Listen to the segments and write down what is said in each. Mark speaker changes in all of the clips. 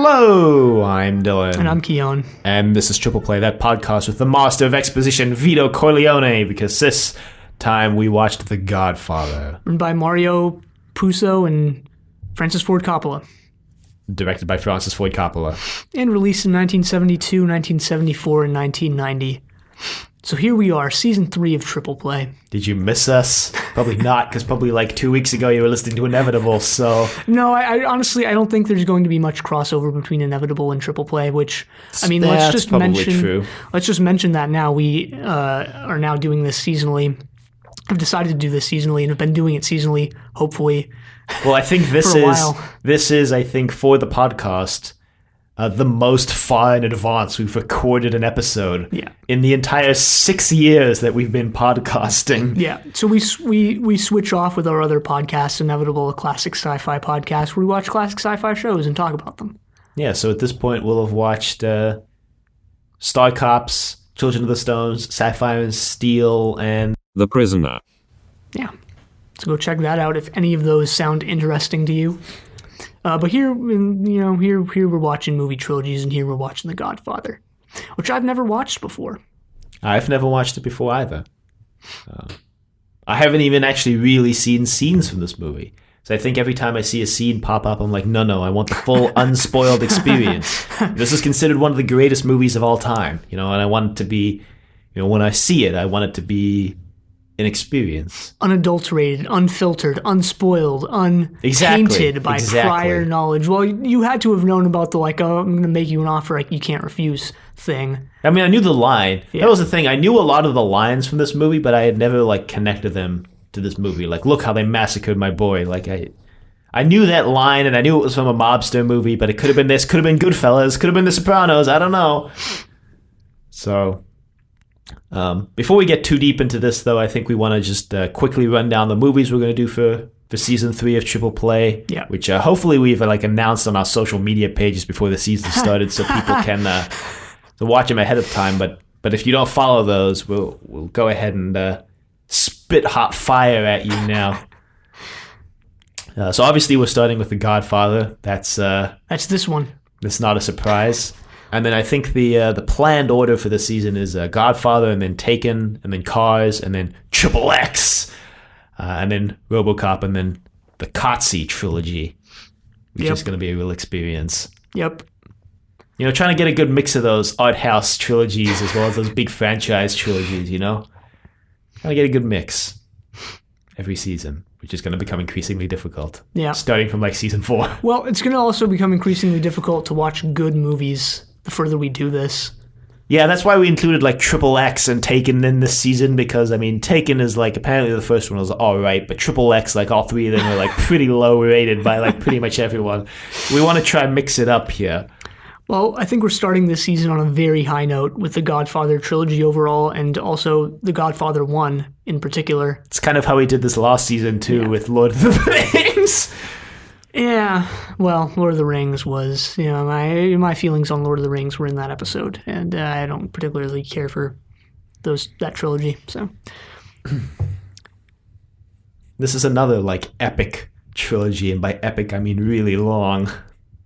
Speaker 1: Hello, I'm Dylan.
Speaker 2: And I'm Keon.
Speaker 1: And this is Triple Play, that podcast with the master of exposition, Vito Corleone, because this time we watched The Godfather.
Speaker 2: Written by Mario Puzo and Francis Ford Coppola.
Speaker 1: Directed by Francis Ford Coppola.
Speaker 2: And released in 1972, 1974, and 1990. So here we are, Season 3 of Triple Play.
Speaker 1: Did you miss us? Probably not, because probably like 2 weeks ago you were listening to Inevitable, so...
Speaker 2: No, I honestly, I don't think there's going to be much crossover between Inevitable and Triple Play, which, I mean, let's just mention that now. We are now doing this seasonally. I've decided to do this seasonally and have been doing it seasonally, hopefully.
Speaker 1: Well, I think this is, I think, for the podcast... the most far in advance we've recorded an episode in the entire 6 years that we've been podcasting.
Speaker 2: Yeah, so we switch off with our other podcasts, Inevitable, a classic sci-fi podcast, where we watch classic sci-fi shows and talk about them.
Speaker 1: Yeah, so at this point we'll have watched Star Cops, Children of the Stones, Sapphire and Steel, and
Speaker 3: The Prisoner.
Speaker 2: Yeah, so go check that out if any of those sound interesting to you. But here we're watching movie trilogies, and here we're watching The Godfather, which I've never watched before.
Speaker 1: I've never watched it before either. I haven't even actually really seen scenes from this movie. So I think every time I see a scene pop up, I'm like, no, I want the full unspoiled experience. This is considered one of the greatest movies of all time, and I want it to be, when I see it, I want it to be an experience.
Speaker 2: Unadulterated, unfiltered, unspoiled, untainted by prior knowledge. Well, you had to have known about the, I'm going to make you an offer you can't refuse thing.
Speaker 1: I mean, I knew the line. Yeah. That was the thing. I knew a lot of the lines from this movie, but I had never, connected them to this movie. Look how they massacred my boy. I knew that line, and I knew it was from a mobster movie, but it could have been this, could have been Goodfellas, could have been The Sopranos, I don't know. So... before we get too deep into this, though, I think we want to just quickly run down the movies we're going to do for Season 3 of Triple Play, which hopefully we've announced on our social media pages before the season started so people can watch them ahead of time. But if you don't follow those, we'll go ahead and spit hot fire at you now. So obviously we're starting with The Godfather. That's
Speaker 2: this one.
Speaker 1: That's not a surprise. And then I think the planned order for the season is Godfather, and then Taken, and then Cars, and then Triple X, and then RoboCop, and then the Kotze trilogy, which is going to be a real experience.
Speaker 2: Yep.
Speaker 1: Trying to get a good mix of those art house trilogies as well as those big franchise trilogies, Trying to get a good mix every season, which is going to become increasingly difficult.
Speaker 2: Yeah.
Speaker 1: Starting from Season 4.
Speaker 2: Well, it's going to also become increasingly difficult to watch good movies the further we do this.
Speaker 1: Yeah, that's why we included Triple X and Taken in this season, because Taken is apparently the first one was all right, but Triple X, all three of them are pretty low rated by pretty much everyone. We want to try and mix it up here.
Speaker 2: Well, I think we're starting this season on a very high note with the Godfather trilogy overall, and also the Godfather 1 in particular.
Speaker 1: It's kind of how we did this last season too with Lord of the Rings.
Speaker 2: Yeah, well, Lord of the Rings was, my feelings on Lord of the Rings were in that episode, and I don't particularly care for that trilogy, so.
Speaker 1: This is another, epic trilogy, and by epic, I mean really long.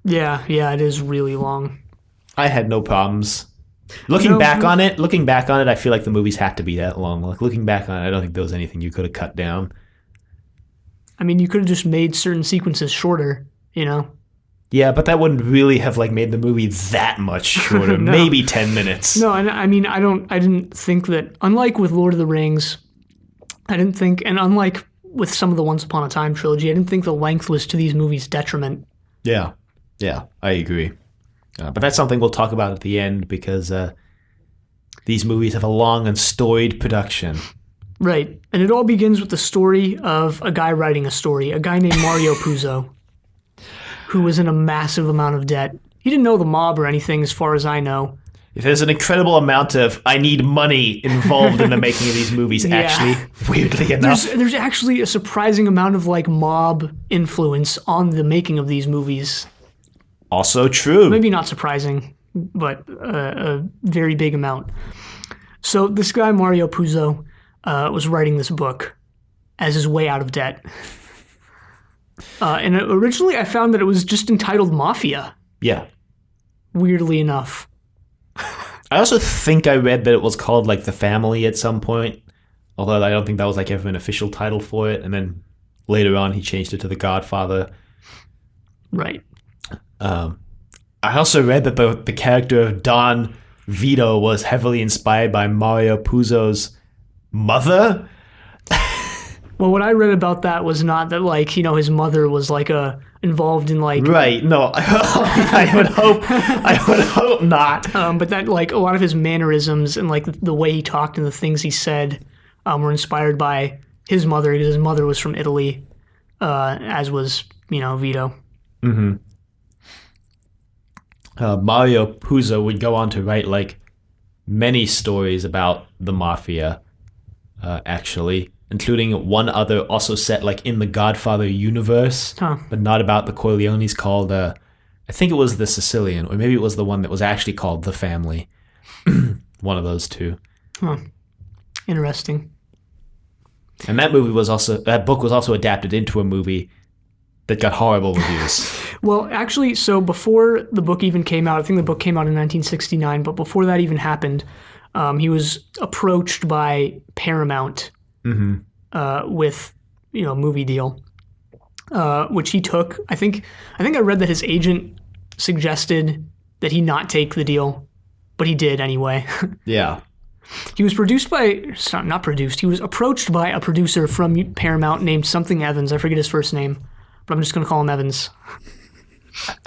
Speaker 2: Yeah, it is really long.
Speaker 1: I had no problems. Looking back on it, I feel like the movies had to be that long. Looking back on it, I don't think there was anything you could have cut down.
Speaker 2: I mean, you could have just made certain sequences shorter,
Speaker 1: Yeah, but that wouldn't really have made the movie that much shorter. No. Maybe 10 minutes.
Speaker 2: No, and I mean, I didn't think that, unlike with Lord of the Rings, and unlike with some of the Once Upon a Time trilogy, I didn't think the length was to these movies' detriment.
Speaker 1: Yeah, I agree. But that's something we'll talk about at the end, because these movies have a long and storied production.
Speaker 2: Right, and it all begins with the story of a guy writing a story, a guy named Mario Puzo, who was in a massive amount of debt. He didn't know the mob or anything, as far as I know.
Speaker 1: There's an incredible amount of I need money involved in the making of these movies, actually, weirdly enough.
Speaker 2: There's actually a surprising amount of mob influence on the making of these movies.
Speaker 1: Also true.
Speaker 2: Maybe not surprising, but a very big amount. So this guy, Mario Puzo, was writing this book as his way out of debt. And originally I found that it was just entitled Mafia.
Speaker 1: Yeah.
Speaker 2: weirdly enough.
Speaker 1: I also think I read that it was called like The Family at some point, although I don't think that was like ever an official title for it. And then later on, he changed it to The Godfather.
Speaker 2: Right.
Speaker 1: I also read that the character of Don Vito was heavily inspired by Mario Puzo's mother.
Speaker 2: Well, what I read about that was not that, like, you know, his mother was like involved in like.
Speaker 1: Right. No, I would hope not.
Speaker 2: But that, like, a lot of his mannerisms and like the way he talked and the things he said were inspired by his mother, because his mother was from Italy, as was, you know, Vito.
Speaker 1: Mm-hmm. Mario Puzo would go on to write like many stories about the mafia, actually, including one other also set like in the Godfather universe, but not about the Corleones, called I think it was The Sicilian, or maybe it was the one that was actually called The Family. One of those two.
Speaker 2: Huh. Interesting.
Speaker 1: And that book was also adapted into a movie that got horrible reviews.
Speaker 2: Well, actually, so before the book even came out, I think the book came out in 1969, but before that even happened, he was approached by Paramount with, you know, a movie deal, which he took. I think I read that his agent suggested that he not take the deal, but he did anyway.
Speaker 1: Yeah.
Speaker 2: He was produced by, not produced, he was approached by a producer from Paramount named something Evans. I forget his first name, but I'm just going to call him Evans,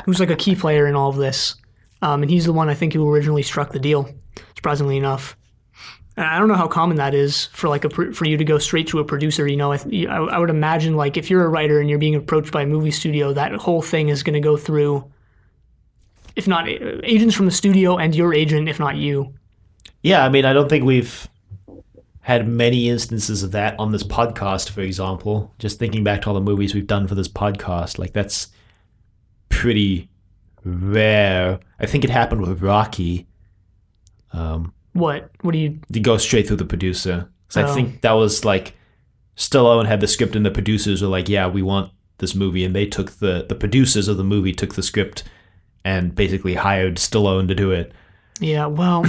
Speaker 2: who's like a key player in all of this. And he's the one, I think, who originally struck the deal, surprisingly enough. And I don't know how common that is for like for you to go straight to a producer. You know, I would imagine, like, if you're a writer and you're being approached by a movie studio, that whole thing is going to go through, if not agents from the studio and your agent, if not you.
Speaker 1: Yeah, I mean, I don't think we've had many instances of that on this podcast, for example. Just thinking back to all the movies we've done for this podcast, like, that's pretty rare. I think it happened with Rocky.
Speaker 2: What do you...
Speaker 1: You go straight through the producer. So I think that was like, Stallone had the script and the producers were like, yeah, we want this movie. And they took the producers of the movie took the script and basically hired Stallone to do it.
Speaker 2: Yeah, well...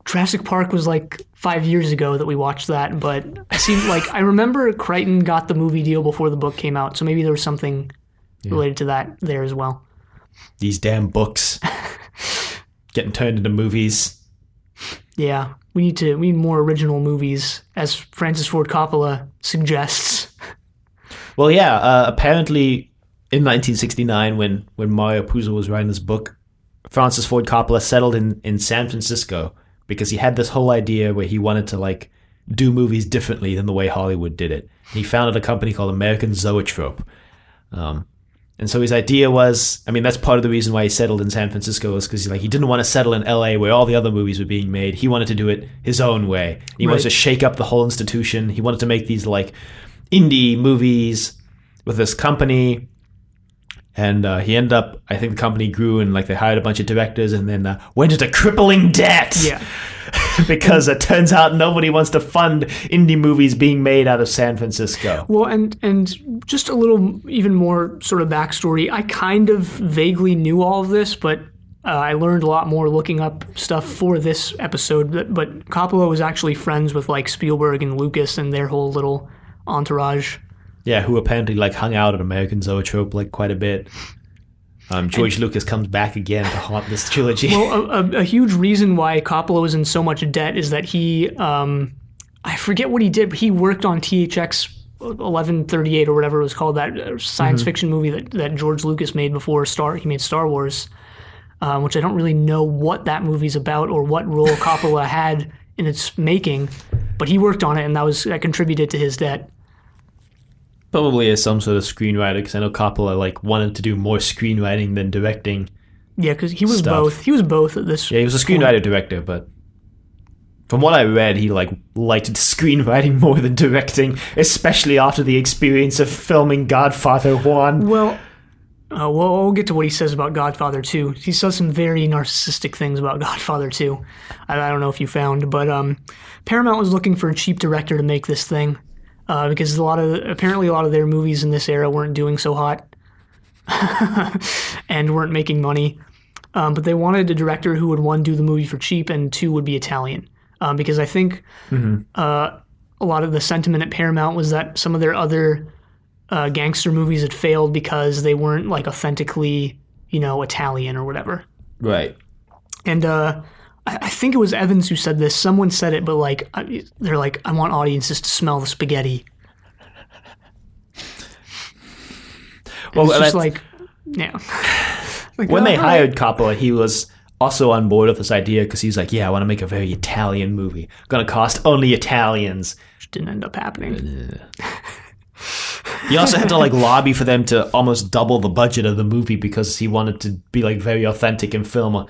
Speaker 2: Jurassic Park was like 5 years ago that we watched that, but it seemed like I remember Crichton got the movie deal before the book came out, so maybe there was something related to that there as well.
Speaker 1: These damn books getting turned into movies.
Speaker 2: Yeah, we need more original movies, as Francis Ford Coppola suggests.
Speaker 1: Well, yeah, apparently in 1969, when Mario Puzo was writing this book, Francis Ford Coppola settled in San Francisco, because he had this whole idea where he wanted to like do movies differently than the way Hollywood did it. He founded a company called American Zoetrope. And so his idea was, I mean, that's part of the reason why he settled in San Francisco, was because he didn't want to settle in LA where all the other movies were being made. He wanted to do it his own way. He wanted to shake up the whole institution. He wanted to make these like indie movies with this company. And he ended up, I think the company grew and like they hired a bunch of directors and then went into crippling debt.
Speaker 2: Yeah.
Speaker 1: Because it turns out nobody wants to fund indie movies being made out of San Francisco.
Speaker 2: Well, and just a little even more sort of backstory. I kind of vaguely knew all of this, but I learned a lot more looking up stuff for this episode. But Coppola was actually friends with like Spielberg and Lucas and their whole little entourage.
Speaker 1: Yeah, who apparently like hung out at American Zoetrope like quite a bit. George Lucas comes back again to haunt this trilogy.
Speaker 2: Well, a huge reason why Coppola was in so much debt is that he, I forget what he did, but he worked on THX 1138 or whatever it was called, that science fiction movie that George Lucas made before he made Star Wars, which I don't really know what that movie's about or what role Coppola had in its making, but he worked on it and that contributed to his debt.
Speaker 1: Probably as some sort of screenwriter, because I know Coppola like wanted to do more screenwriting than directing.
Speaker 2: Yeah, because he was both. He was both at this.
Speaker 1: Yeah, he was a screenwriter director, but from what I read, he like liked screenwriting more than directing, especially after the experience of filming Godfather 1.
Speaker 2: Well, we'll get to what he says about Godfather 2. He says some very narcissistic things about Godfather 2. I don't know if you found, but Paramount was looking for a cheap director to make this thing. Because apparently a lot of their movies in this era weren't doing so hot and weren't making money. but they wanted a director who would, one, do the movie for cheap, and two, would be Italian. Because I think a lot of the sentiment at Paramount was that some of their other gangster movies had failed because they weren't like authentically, Italian or whatever.
Speaker 1: Right.
Speaker 2: And I think it was Evans who said this. Someone said it, but like they're like, I want audiences to smell the spaghetti. Well, it's just like, yeah.
Speaker 1: Like, when they hired Coppola, he was also on board with this idea because he's like, yeah, I want to make a very Italian movie. Going to cost only Italians.
Speaker 2: Which didn't end up happening.
Speaker 1: He also had to like lobby for them to almost double the budget of the movie because he wanted to be like very authentic and film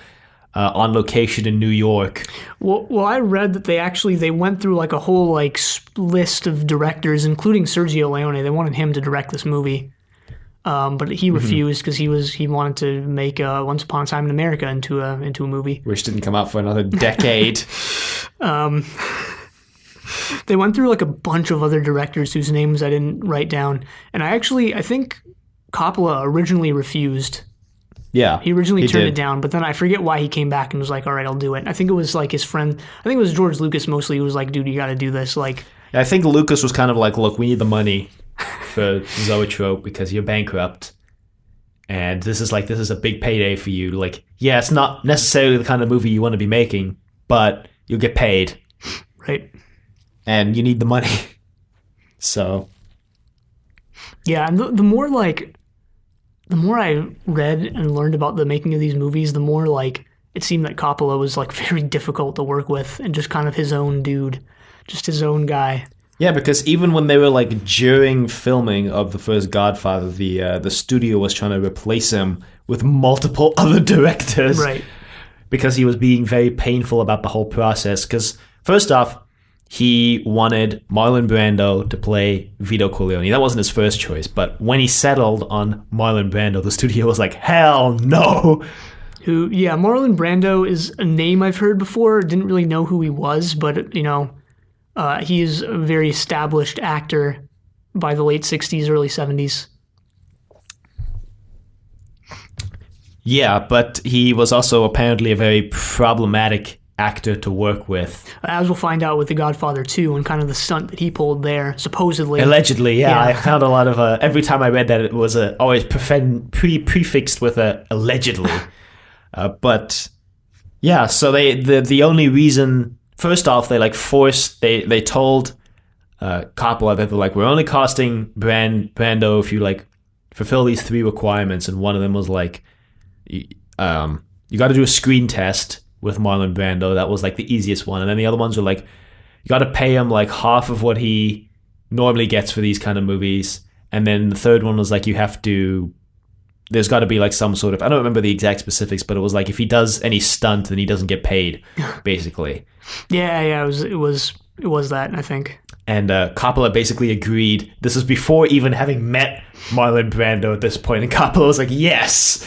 Speaker 1: on location in New York.
Speaker 2: Well, I read that they went through like a whole like list of directors, including Sergio Leone. They wanted him to direct this movie. But he refused because he wanted to make Once Upon a Time in America into a movie, which
Speaker 1: didn't come out for another decade.
Speaker 2: They went through like a bunch of other directors whose names I didn't write down, and I think Coppola originally refused.
Speaker 1: Yeah,
Speaker 2: he originally turned it down, but then I forget why he came back and was like, "All right, I'll do it." I think it was like his friend. I think it was George Lucas mostly who was like, "Dude, you got to do this." Like,
Speaker 1: I think Lucas was kind of like, "Look, we need the money for Zoetrope because you're bankrupt, and this is a big payday for you. Like, yeah, it's not necessarily the kind of movie you want to be making, but you'll get paid,
Speaker 2: right?
Speaker 1: And you need the money." So,
Speaker 2: yeah, and the more I read and learned about the making of these movies, the more like it seemed that Coppola was like very difficult to work with and just kind of his own dude, just his own guy.
Speaker 1: Yeah, because even when they were like during filming of the first Godfather, the studio was trying to replace him with multiple other directors,
Speaker 2: right?
Speaker 1: Because he was being very painful about the whole process. Because first off, he wanted Marlon Brando to play Vito Corleone. That wasn't his first choice, but when he settled on Marlon Brando, the studio was like, "Hell no!"
Speaker 2: Marlon Brando is a name I've heard before. Didn't really know who he was, but he is a very established actor by the late 60s, early 70s.
Speaker 1: Yeah, but he was also apparently a very problematic actor to work with.
Speaker 2: As we'll find out with The Godfather 2 and kind of the stunt that he pulled there, supposedly.
Speaker 1: Allegedly, yeah. I found a lot of... every time I read that, it was always prefixed with allegedly. But, yeah, so the only reason... First off, they they told Coppola that they're like, we're only casting Brando if you fulfill these three requirements, and one of them was like, you got to do a screen test with Marlon Brando. That was the easiest one, and then the other ones were like, you got to pay him half of what he normally gets for these kind of movies, and then the third one was you have to. There's got to be some sort of, I don't remember the exact specifics, but it was if he does any stunt, then he doesn't get paid, basically.
Speaker 2: Yeah, it was that, I think.
Speaker 1: And Coppola basically agreed. This was before even having met Marlon Brando at this point, and Coppola was like, yes.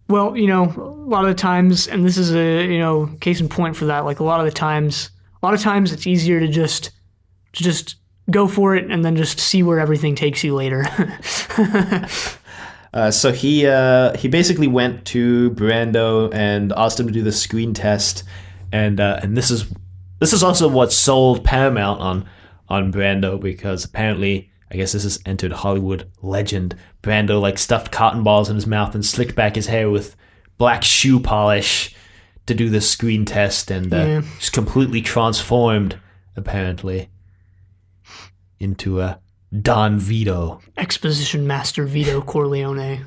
Speaker 2: Well, a lot of the times, and this is a case in point for that. A lot of times it's easier to just go for it and then just see where everything takes you later.
Speaker 1: So he basically went to Brando and asked him to do the screen test, and this is also what sold Paramount on Brando, because apparently, I guess this has entered Hollywood legend. Brando stuffed cotton balls in his mouth and slicked back his hair with black shoe polish to do the screen test, and just completely transformed, apparently, into a Don Vito.
Speaker 2: Exposition master Vito Corleone.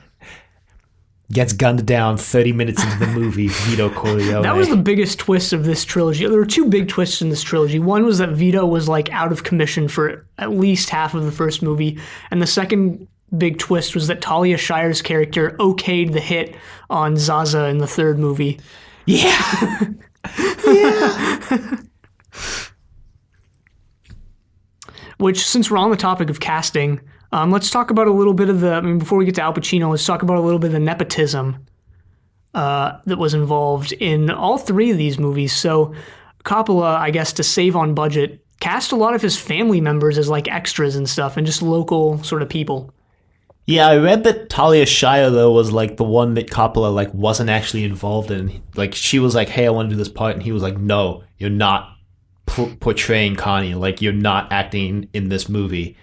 Speaker 1: Gets gunned down 30 minutes into the movie, Vito Corleone.
Speaker 2: That was the biggest twist of this trilogy. There were two big twists in this trilogy. One was that Vito was out of commission for at least half of the first movie. And the second big twist was that Talia Shire's character okayed the hit on Zaza in the third movie.
Speaker 1: Yeah. Yeah.
Speaker 2: Which, since we're on the topic of casting, let's talk about a little bit of before we get to Al Pacino, let's talk about a little bit of the nepotism that was involved in all three of these movies. So Coppola, I guess, to save on budget, cast a lot of his family members as extras and stuff, and just local sort of people.
Speaker 1: Yeah, I read that Talia Shire though was like the one that Coppola like wasn't actually involved in. Like she was like, "Hey, I want to do this part," and he was like, "No, you're not portraying Connie. Like you're not acting in this movie."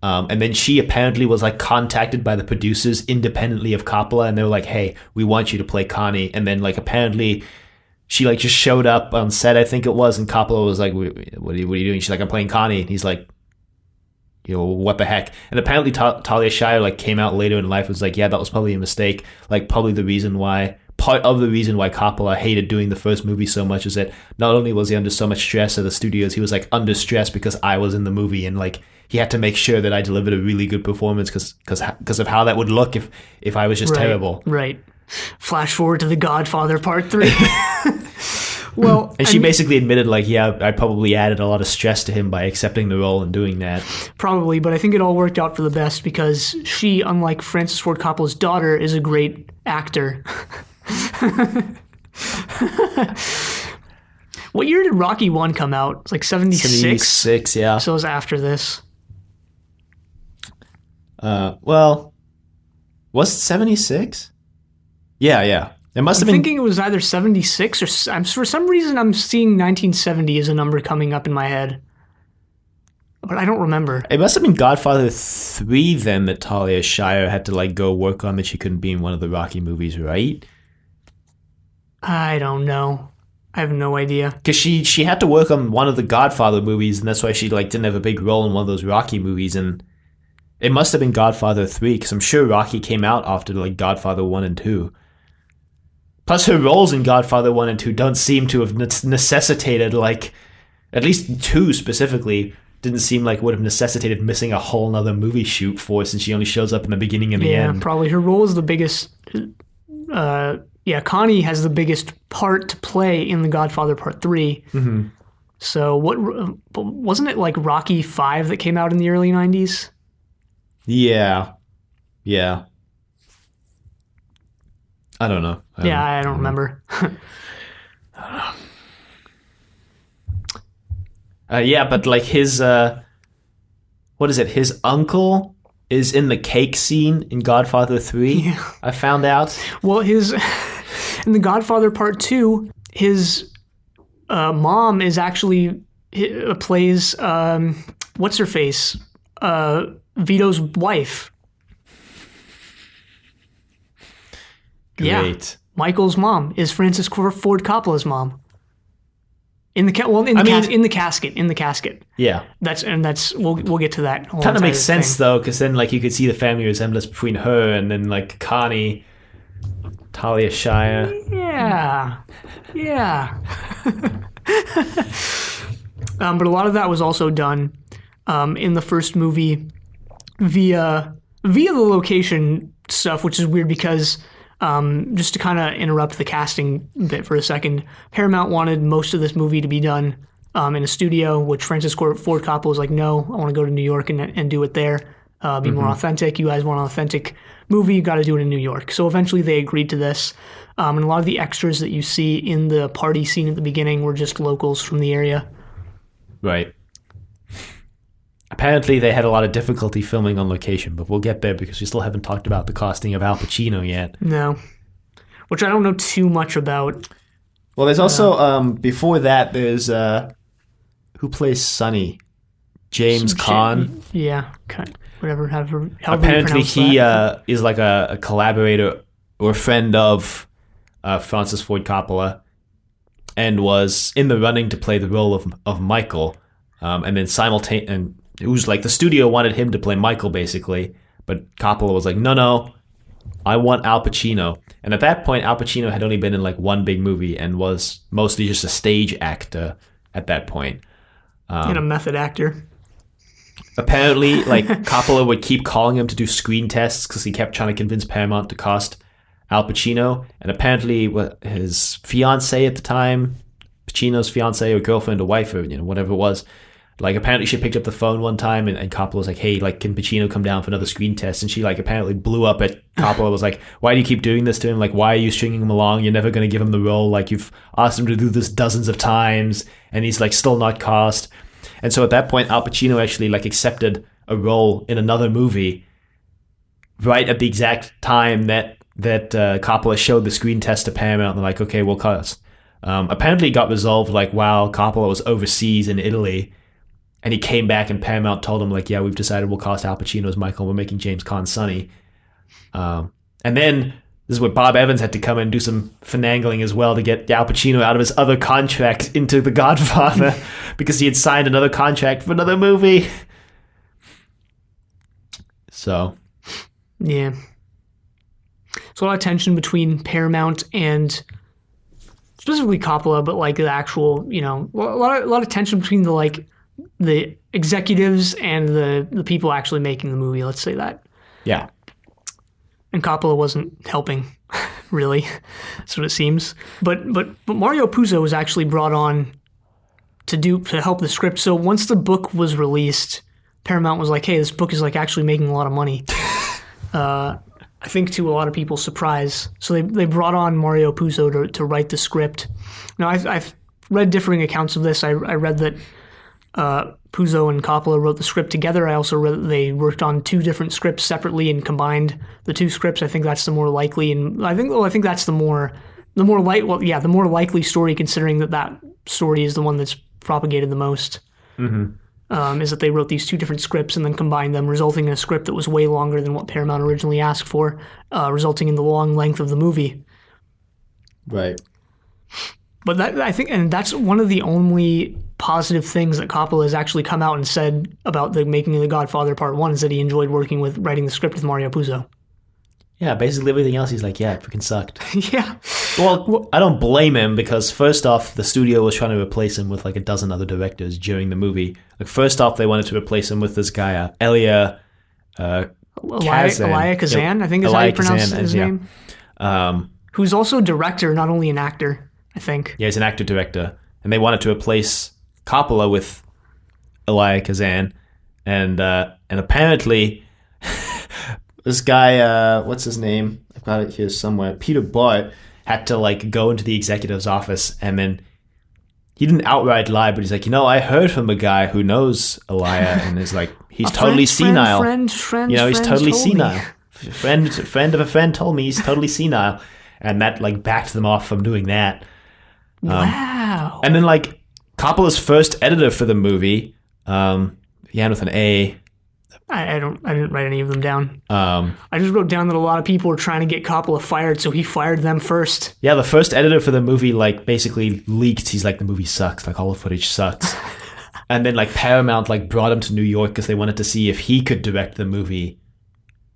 Speaker 1: And then she apparently was like contacted by the producers independently of Coppola, and they were like, "Hey, we want you to play Connie." And then like apparently she like just showed up on set, I think it was, and Coppola was like, "What are you doing?" She's like, "I'm playing Connie," and he's like, what the heck? And apparently Talia Shire like came out later in life, was like, yeah, that was probably a mistake. Like probably part of the reason why Coppola hated doing the first movie so much is that not only was he under so much stress at the studios, he was like under stress because I was in the movie, and like he had to make sure that I delivered a really good performance because of how that would look if I was just terrible.
Speaker 2: Right. Flash forward to The Godfather Part 3. Well,
Speaker 1: and she basically admitted, like, yeah, I probably added a lot of stress to him by accepting the role and doing that.
Speaker 2: Probably, but I think it all worked out for the best because she, unlike Francis Ford Coppola's daughter, is a great actor. What year did Rocky 1 come out? It's like 76?
Speaker 1: 76, yeah.
Speaker 2: So it was after this.
Speaker 1: Well, was it 76? Yeah. It must have been.
Speaker 2: I'm thinking it was either 76 or for some reason I'm seeing 1970 as a number coming up in my head. But I don't remember.
Speaker 1: It must have been Godfather 3 then that Talia Shire had to like go work on, that she couldn't be in one of the Rocky movies, right?
Speaker 2: I don't know. I have no idea.
Speaker 1: Because she had to work on one of the Godfather movies, and that's why she like didn't have a big role in one of those Rocky movies. And it must have been Godfather 3, because I'm sure Rocky came out after like Godfather 1 and 2. Plus, her roles in Godfather 1 and 2 don't seem to have necessitated, like, at least 2 specifically, didn't seem like would have necessitated missing a whole nother movie shoot for, since she only shows up in the beginning and the end.
Speaker 2: Yeah, probably. Her role is the biggest. Connie has the biggest part to play in The Godfather Part 3.
Speaker 1: Mm-hmm.
Speaker 2: So, wasn't it like Rocky 5 that came out in the early 90s?
Speaker 1: Yeah. I don't know.
Speaker 2: I don't remember.
Speaker 1: But like his, what is it? His uncle is in the cake scene in Godfather 3. Yeah. I found out.
Speaker 2: Well, in The Godfather Part 2, his mom is actually plays what's her face, Vito's wife.
Speaker 1: Great.
Speaker 2: Yeah. Michael's mom is Francis Ford Coppola's mom. In the casket.
Speaker 1: Yeah.
Speaker 2: We'll get to that.
Speaker 1: Kind of makes sense though, because then like you could see the family resemblance between her and then like Connie, Talia Shire.
Speaker 2: Yeah. But a lot of that was also done in the first movie via the location stuff, which is weird because. Just to kind of interrupt the casting bit for a second, Paramount wanted most of this movie to be done in a studio, which Francis Ford Coppola was like, no, I want to go to New York and do it there, be more authentic. You guys want an authentic movie, you got to do it in New York. So eventually they agreed to this, and a lot of the extras that you see in the party scene at the beginning were just locals from the area.
Speaker 1: Right. Apparently they had a lot of difficulty filming on location, but we'll get there because we still haven't talked about the casting of Al Pacino yet.
Speaker 2: No. Which I don't know too much about.
Speaker 1: Well, there's also, before that, there's, who plays Sonny? James Caan?
Speaker 2: Yeah, whatever. However
Speaker 1: apparently he is like a collaborator or friend of Francis Ford Coppola and was in the running to play the role of Michael. And then and it was like the studio wanted him to play Michael basically, but Coppola was like, no, I want Al Pacino. And at that point, Al Pacino had only been in like one big movie and was mostly just a stage actor at that point.
Speaker 2: And a method actor.
Speaker 1: Apparently, like Coppola would keep calling him to do screen tests because he kept trying to convince Paramount to cast Al Pacino. And apparently his fiance at the time, Pacino's fiance or girlfriend or wife or whatever it was, like apparently she picked up the phone one time and Coppola was like, hey, like can Pacino come down for another screen test? And she like apparently blew up at Coppola, was like, why do you keep doing this to him? Like, why are you stringing him along? You're never going to give him the role. Like you've asked him to do this dozens of times and he's like still not cast. And so at that point, Al Pacino actually like accepted a role in another movie right at the exact time that Coppola showed the screen test to Paramount, and they're like, okay, we'll cut. Apparently it got resolved like while Coppola was overseas in Italy, and he came back and Paramount told him like, yeah, we've decided we'll cast Al Pacino as Michael. We're making James Caan Sonny. And then this is where Bob Evans had to come and do some finagling as well to get Al Pacino out of his other contract into The Godfather because he had signed another contract for another movie. So,
Speaker 2: yeah. So a lot of tension between Paramount and specifically Coppola, but like the actual, a lot of tension between the executives and the people actually making the movie. Let's say that.
Speaker 1: Yeah.
Speaker 2: And Coppola wasn't helping, really. That's what it seems. But Mario Puzo was actually brought on to help the script. So once the book was released, Paramount was like, "Hey, this book is like actually making a lot of money." I think to a lot of people's surprise. So they brought on Mario Puzo to write the script. Now I've read differing accounts of this. I read that Puzo and Coppola wrote the script together. I also read that they worked on two different scripts separately and combined the two scripts. I think that's the more likely, and I think that's the more likely story, considering that story is the one that's propagated the most. Mm-hmm. Is that they wrote these two different scripts and then combined them, resulting in a script that was way longer than what Paramount originally asked for, resulting in the long length of the movie.
Speaker 1: Right.
Speaker 2: But I think that's one of the only positive things that Coppola has actually come out and said about the making of The Godfather Part 1 is that he enjoyed working with writing the script with Mario Puzo.
Speaker 1: Yeah, basically everything else he's like, yeah, it freaking sucked.
Speaker 2: Yeah.
Speaker 1: Well, I don't blame him because first off, the studio was trying to replace him with like a dozen other directors during the movie. Like first off, they wanted to replace him with this guy, Elia
Speaker 2: Kazan, I think is how you pronounce his name. Who's also a director, not only an actor, I think.
Speaker 1: Yeah, he's an actor-director. And they wanted to replace Coppola with Elia Kazan. And apparently, this guy, what's his name? I've got it here somewhere. Peter Bart had to like go into the executive's office, and then he didn't outright lie, but he's like, I heard from a guy who knows Elia, and is like, he's totally senile. He's totally senile. Friend of a friend told me he's totally senile, and that like backed them off from doing that.
Speaker 2: Wow.
Speaker 1: And then like Coppola's first editor for the movie, began with an A.
Speaker 2: I didn't write any of them down. I just wrote down that a lot of people were trying to get Coppola fired, so he fired them first.
Speaker 1: Yeah, the first editor for the movie like basically leaked. He's like, the movie sucks. Like all the footage sucks. And then like Paramount like brought him to New York because they wanted to see if he could direct the movie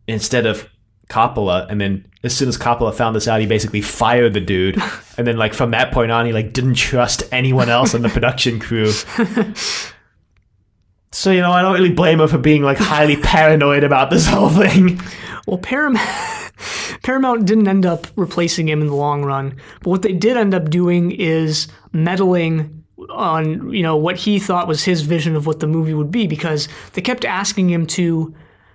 Speaker 1: instead of Coppola. And then as soon as Coppola found this out, he basically fired the dude. And then like from that point on, he like didn't trust anyone else on the production crew. So, I don't really blame her for being, like, highly paranoid about this whole thing.
Speaker 2: Well, Paramount didn't end up replacing him in the long run. But what they did end up doing is meddling on, what he thought was his vision of what the movie would be, because they kept asking him to...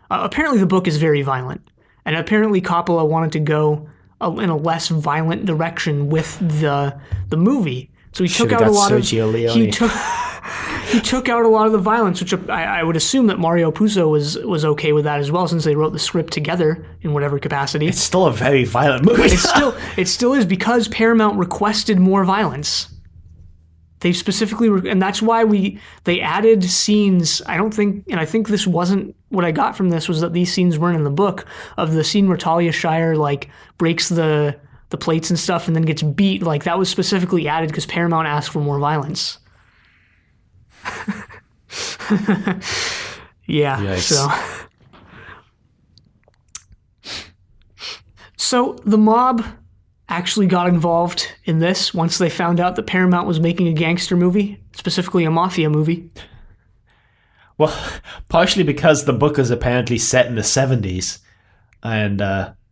Speaker 2: apparently the book is very violent. And apparently Coppola wanted to go in a less violent direction with the movie. So he took out a lot of... He took out a lot of the violence, which I would assume that Mario Puzo was okay with that as well, since they wrote the script together in whatever capacity.
Speaker 1: It's still a very violent movie.
Speaker 2: It still is, because Paramount requested more violence. They specifically, and that's why they added scenes. I think this wasn't what I got from this was that these scenes weren't in the book, of the scene where Talia Shire like breaks the plates and stuff and then gets beat. Like that was specifically added because Paramount asked for more violence. Yeah. Yikes. So the mob actually got involved in this once they found out that Paramount was making a gangster movie, specifically a mafia movie.
Speaker 1: Well, partially because the book is apparently set in the 70s, and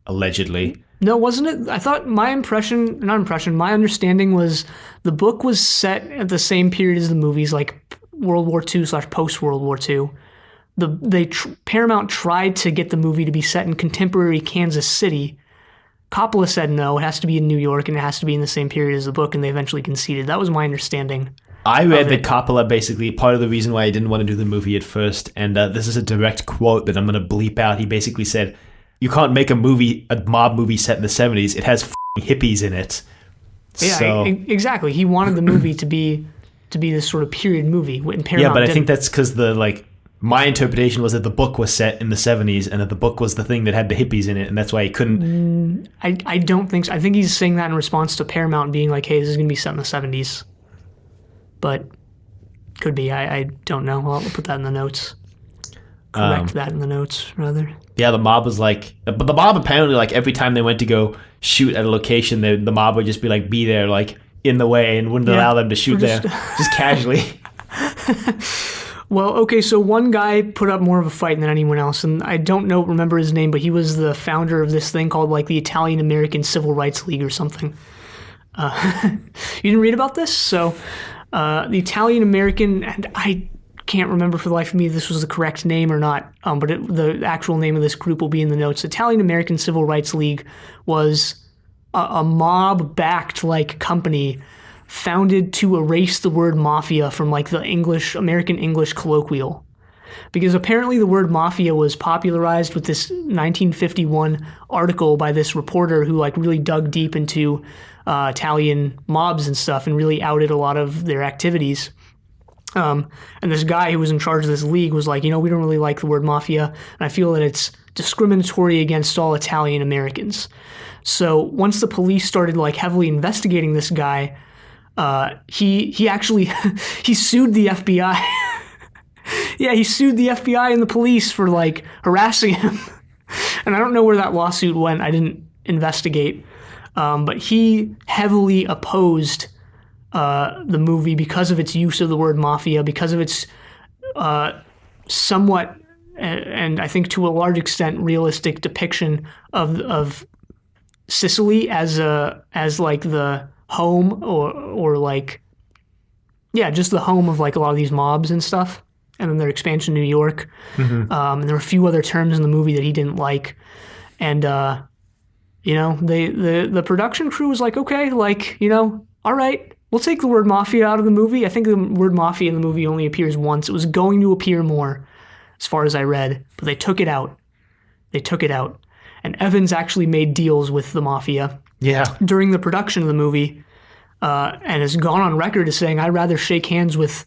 Speaker 1: allegedly.
Speaker 2: No, wasn't it? I thought my understanding was the book was set at the same period as the movies, like World War II / post-World War II. Paramount tried to get the movie to be set in contemporary Kansas City. Coppola said no, it has to be in New York and it has to be in the same period as the book, and they eventually conceded. That was my understanding.
Speaker 1: I read that Coppola basically, part of the reason why he didn't want to do the movie at first, and this is a direct quote that I'm going to bleep out, he basically said, you can't make a mob movie set in the 70s. It has hippies in it.
Speaker 2: Yeah,
Speaker 1: so,
Speaker 2: exactly. He wanted the movie to be this sort of period movie. And Paramount
Speaker 1: yeah, but I
Speaker 2: didn't.
Speaker 1: think that's because my interpretation was that the book was set in the 70s and that the book was the thing that had the hippies in it, and that's why he couldn't.
Speaker 2: I don't think so. I think he's saying that in response to Paramount being like, hey, this is going to be set in the 70s. But could be. I don't know. I'll put that in the notes. Correct that in the notes, rather.
Speaker 1: Yeah, the mob was like... But the mob apparently, like, every time they went to go shoot at a location, the mob would just be there, like, in the way and wouldn't allow them to shoot there. Just casually.
Speaker 2: Well, okay, so one guy put up more of a fight than anyone else, and I don't remember his name, but he was the founder of this thing called, like, the Italian-American Civil Rights League or something. You didn't read about this? So, the Italian-American... And I can't remember for the life of me if this was the correct name or not, but the actual name of this group will be in the notes. Italian-American Civil Rights League was a mob-backed, like, company founded to erase the word mafia from, like, the American English colloquial. Because apparently the word mafia was popularized with this 1951 article by this reporter who, like, really dug deep into Italian mobs and stuff and really outed a lot of their activities. And this guy who was in charge of this league was like, we don't really like the word mafia, and I feel that it's discriminatory against all Italian Americans. So once the police started, like, heavily investigating this guy, he actually he sued the FBI. Yeah, he sued the FBI and the police for, like, harassing him. And I don't know where that lawsuit went. I didn't investigate. But he heavily opposed the movie because of its use of the word mafia, because of its somewhat, and I think to a large extent, realistic depiction of Sicily as like the home or like, yeah, just the home of, like, a lot of these mobs and stuff, and then their expansion to New York. Mm-hmm. And there were a few other terms in the movie that he didn't like, and the production crew was like, okay, like, all right, we'll take the word mafia out of the movie. I think the word mafia in the movie only appears once. It was going to appear more, as far as I read, but they took it out. And Evans actually made deals with the mafia during the production of the movie, and has gone on record as saying, I'd rather shake hands with,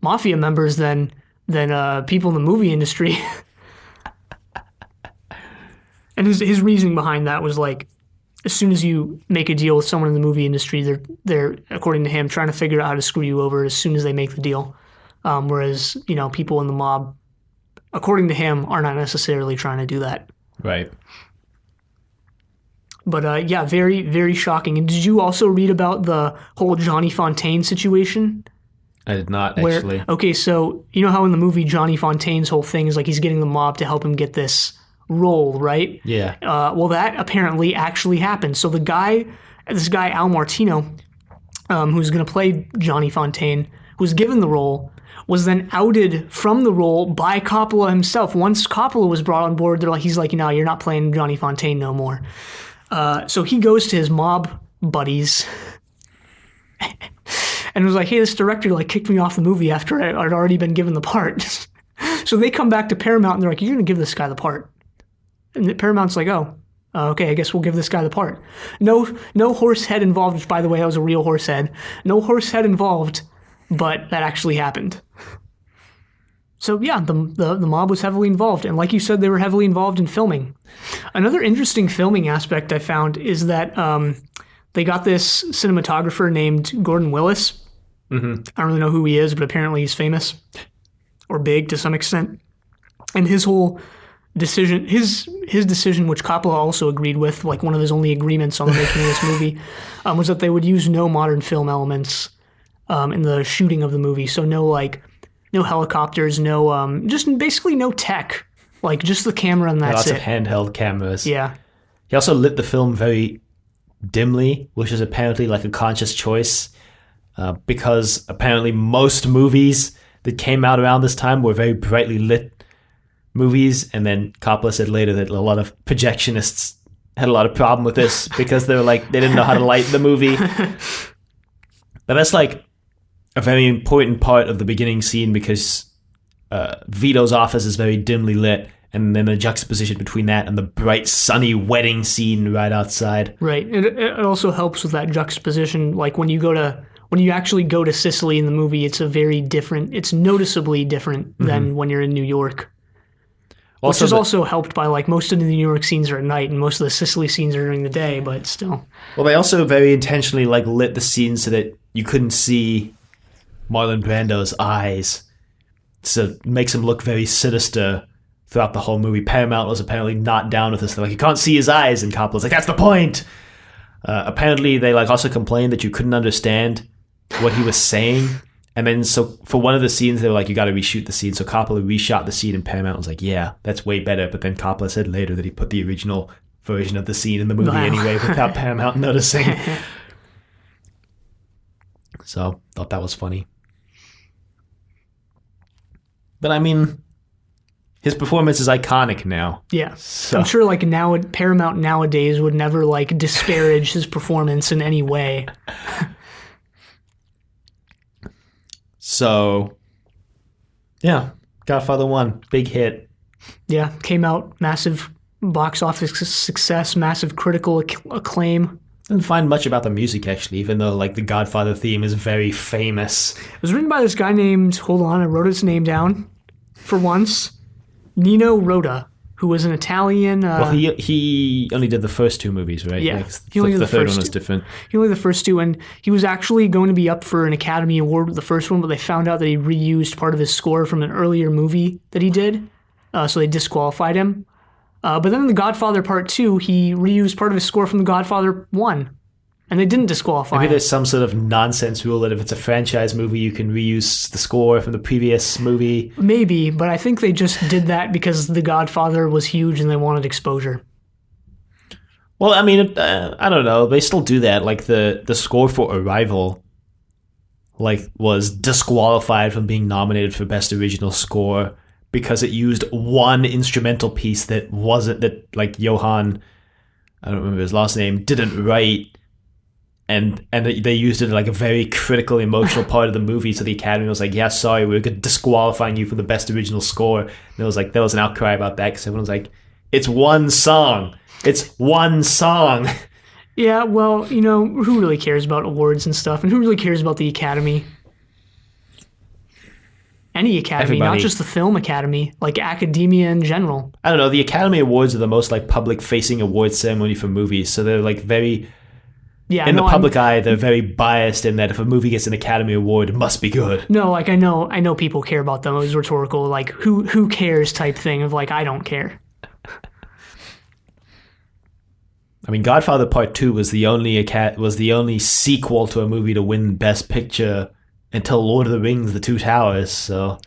Speaker 2: mafia members than people in the movie industry. And his reasoning behind that was, like, as soon as you make a deal with someone in the movie industry, they're according to him, trying to figure out how to screw you over as soon as they make the deal. Whereas, people in the mob, according to him, are not necessarily trying to do that.
Speaker 1: Right.
Speaker 2: But yeah, very, very shocking. And did you also read about the whole Johnny Fontane situation?
Speaker 1: I did not, actually.
Speaker 2: Okay, so you know how in the movie Johnny Fontane's whole thing is like he's getting the mob to help him get this role, right?
Speaker 1: Yeah.
Speaker 2: Well, that apparently actually happened. So this guy Al Martino, who's going to play Johnny Fontane, who was given the role, was then outed from the role by Coppola himself. Once Coppola was brought on board, he's like, you're not playing Johnny Fontane no more. So he goes to his mob buddies and was like, hey, this director kicked me off the movie after I'd already been given the part. So they come back to Paramount and they're like, you're going to give this guy the part. And Paramount's like, okay, I guess we'll give this guy the part. No horse head involved, which, by the way, that was a real horse head. No horse head involved, but that actually happened. So yeah, the mob was heavily involved. And like you said, they were heavily involved in filming. Another interesting filming aspect I found is that they got this cinematographer named Gordon Willis. Mm-hmm. I don't really know who he is, but apparently he's famous or big to some extent. And his whole decision, his decision, which Coppola also agreed with, like one of his only agreements on the making of this movie, was that they would use no modern film elements in the shooting of the movie. So no helicopters, just basically no tech, like just the camera and that's
Speaker 1: lots
Speaker 2: it.
Speaker 1: Lots of handheld cameras.
Speaker 2: Yeah.
Speaker 1: He also lit the film very dimly, which is apparently like a conscious choice, because apparently most movies that came out around this time were very brightly lit movies, and then Coppola said later that a lot of projectionists had a lot of problem with this because they didn't know how to light the movie. But that's like a very important part of the beginning scene because Vito's office is very dimly lit, and then the juxtaposition between that and the bright, sunny wedding scene right outside.
Speaker 2: Right. It also helps with that juxtaposition. Like when you actually go to Sicily in the movie, it's noticeably different than when you're in New York. Also, which is also helped by like most of the New York scenes are at night and most of the Sicily scenes are during the day, but still.
Speaker 1: Well, they also very intentionally like lit the scene so that you couldn't see Marlon Brando's eyes. So it makes him look very sinister throughout the whole movie. Paramount was apparently not down with this. They're like, you can't see his eyes, and Coppola's like, that's the point. Apparently, they like also complained that you couldn't understand what he was saying. And then so for one of the scenes, they were like, you got to reshoot the scene. So Coppola reshot the scene, and Paramount was like, yeah, that's way better. But then Coppola said later that he put the original version of the scene in the movie anyway without Paramount noticing. So thought that was funny. But I mean, his performance is iconic now.
Speaker 2: Yeah. So. I'm sure like Paramount nowadays would never like disparage his performance in any way.
Speaker 1: So, yeah, Godfather 1, big hit.
Speaker 2: Yeah, came out, massive box office success, massive critical acclaim.
Speaker 1: Didn't find much about the music, actually, even though like the Godfather theme is very famous.
Speaker 2: It was written by this guy named, hold on, I wrote his name down for once, Nino Rota, who was an Italian...
Speaker 1: well, he only did the first two movies, right?
Speaker 2: Yeah.
Speaker 1: Like, the third one was different.
Speaker 2: He only did the first two, and he was actually going to be up for an Academy Award with the first one, but they found out that he reused part of his score from an earlier movie that he did, so they disqualified him. But then in The Godfather Part 2, he reused part of his score from The Godfather 1, and they didn't disqualify him.
Speaker 1: Maybe there's some sort of nonsense rule that if it's a franchise movie, you can reuse the score from the previous movie.
Speaker 2: Maybe, but I think they just did that because The Godfather was huge and they wanted exposure.
Speaker 1: Well, I mean, I don't know. They still do that. Like the score for Arrival, like was disqualified from being nominated for Best Original Score because it used one instrumental piece that like Johann, I don't remember his last name, didn't write. And they used it like a very critical, emotional part of the movie. So the Academy was like, yeah, sorry, we're disqualifying you for the Best Original Score. And there was an outcry about that because everyone was like, it's one song. It's one song.
Speaker 2: Yeah, well, who really cares about awards and stuff? And who really cares about the Academy? Any Academy,
Speaker 1: Everybody.
Speaker 2: Not just the Film Academy, like academia in general.
Speaker 1: I don't know. The Academy Awards are the most like public-facing awards ceremony for movies. So they're like very... Yeah, in the public eye, they're very biased in that if a movie gets an Academy Award, it must be good.
Speaker 2: No, like I know people care about them. It was rhetorical, like who cares type thing of like I don't care.
Speaker 1: I mean, Godfather Part 2 was the only sequel to a movie to win Best Picture until Lord of the Rings: The Two Towers. So.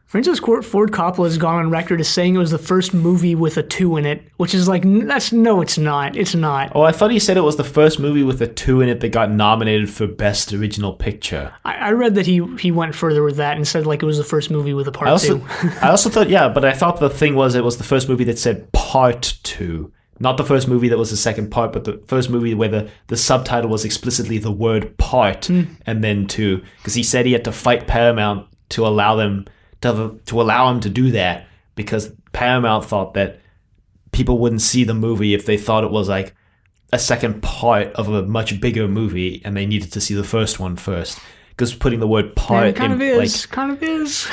Speaker 2: Francis Ford Coppola has gone on record as saying it was the first movie with a 2 in it, which is like, it's not. It's not.
Speaker 1: Oh, I thought he said it was the first movie with a 2 in it that got nominated for Best Original Picture.
Speaker 2: I read that he went further with that and said like it was the first movie with a part 2.
Speaker 1: I also thought, yeah, but I thought the thing was it was the first movie that said Part 2. Not the first movie that was the second part, but the first movie where the subtitle was explicitly the word part and then 2. Because he said he had to fight Paramount to allow him to do that because Paramount thought that people wouldn't see the movie if they thought it was like a second part of a much bigger movie and they needed to see the first one first. Because putting the word part
Speaker 2: kind of is.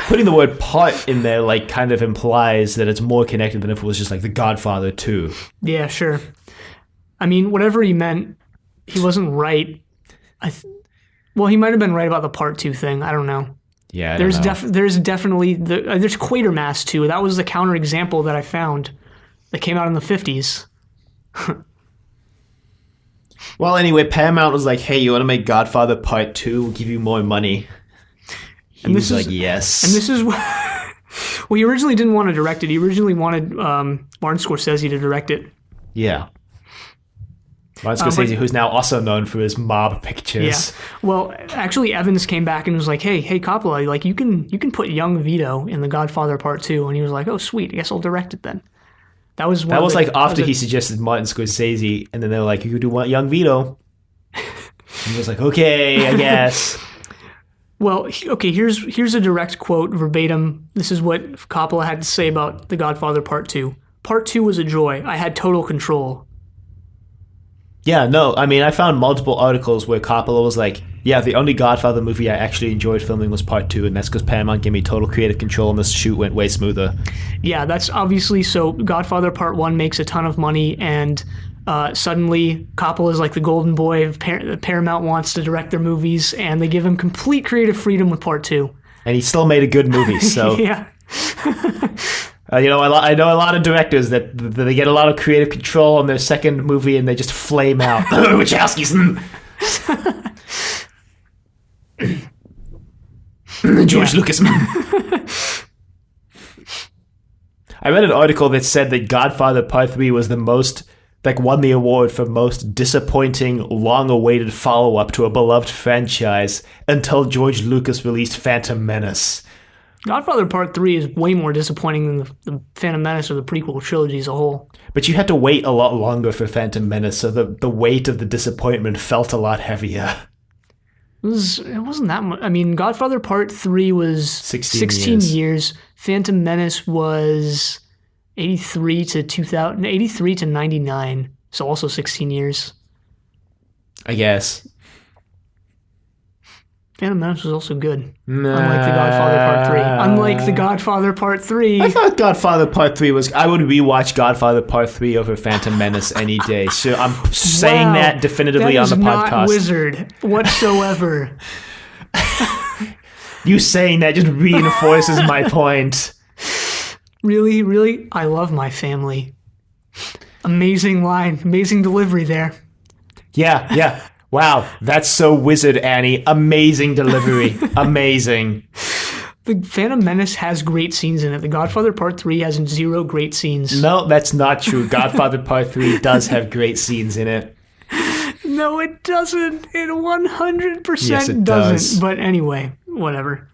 Speaker 1: Putting the word part in there like kind of implies that it's more connected than if it was just like The Godfather 2.
Speaker 2: Yeah, sure. I mean, whatever he meant, he wasn't right. Well, he might have been right about the part 2 thing. I don't know.
Speaker 1: Yeah,
Speaker 2: there's definitely there's Quatermass too. That was the counterexample that I found that came out in the 50s.
Speaker 1: Well, anyway, Paramount was like, "Hey, you want to make Godfather Part 2? We'll give you more money." He was like, "Yes."
Speaker 2: And this is well, he originally didn't want to direct it. He originally wanted Martin Scorsese to direct it.
Speaker 1: Yeah. Martin Scorsese, who's now also known for his mob pictures.
Speaker 2: Yeah. Well, actually, Evans came back and was like, "Hey, Coppola, like you can put young Vito in The Godfather Part 2," and he was like, "Oh, sweet, I guess I'll direct it then." That was
Speaker 1: after he suggested Martin Scorsese, and then they were like, "You could do young Vito." He was like, "Okay, I guess."
Speaker 2: Well, okay, here's a direct quote, verbatim. This is what Coppola had to say about The Godfather Part 2. Part 2 was a joy. I had total control.
Speaker 1: Yeah, no, I mean, I found multiple articles where Coppola was like, yeah, the only Godfather movie I actually enjoyed filming was Part 2, and that's because Paramount gave me total creative control and the shoot went way smoother.
Speaker 2: Yeah, that's obviously, so Godfather Part 1 makes a ton of money, and suddenly Coppola is like the golden boy. Paramount wants to direct their movies, and they give him complete creative freedom with Part 2.
Speaker 1: And he still made a good movie, so...
Speaker 2: Yeah.
Speaker 1: I know a lot of directors that they get a lot of creative control on their second movie and they just flame out. Wachowskis. George Lucas. I read an article that said that Godfather Part 3 was the most, won the award for most disappointing, long-awaited follow-up to a beloved franchise until George Lucas released Phantom Menace.
Speaker 2: Godfather Part 3 is way more disappointing than the Phantom Menace or the prequel trilogy as a whole.
Speaker 1: But you had to wait a lot longer for Phantom Menace, so the weight of the disappointment felt a lot heavier.
Speaker 2: It wasn't that much. I mean, Godfather Part 3 was 16 years. Phantom Menace was 83 to 99, so also 16 years.
Speaker 1: I guess.
Speaker 2: Phantom Menace was also good. Unlike The Godfather Part 3. Unlike The Godfather Part 3.
Speaker 1: I thought Godfather Part 3 was... I would rewatch Godfather Part 3 over Phantom Menace any day. So I'm saying that definitively on the podcast.
Speaker 2: That is not Wizard whatsoever.
Speaker 1: You saying that just reinforces my point.
Speaker 2: Really? Really? I love my family. Amazing line. Amazing delivery there.
Speaker 1: Yeah. Wow, that's so Wizard, Annie. Amazing delivery. Amazing.
Speaker 2: The Phantom Menace has great scenes in it. The Godfather Part 3 has 0 great scenes.
Speaker 1: No, that's not true. Godfather Part 3 does have great snes in it.
Speaker 2: No, it doesn't. It 100%
Speaker 1: yes, it
Speaker 2: doesn't.
Speaker 1: Does.
Speaker 2: But anyway, whatever.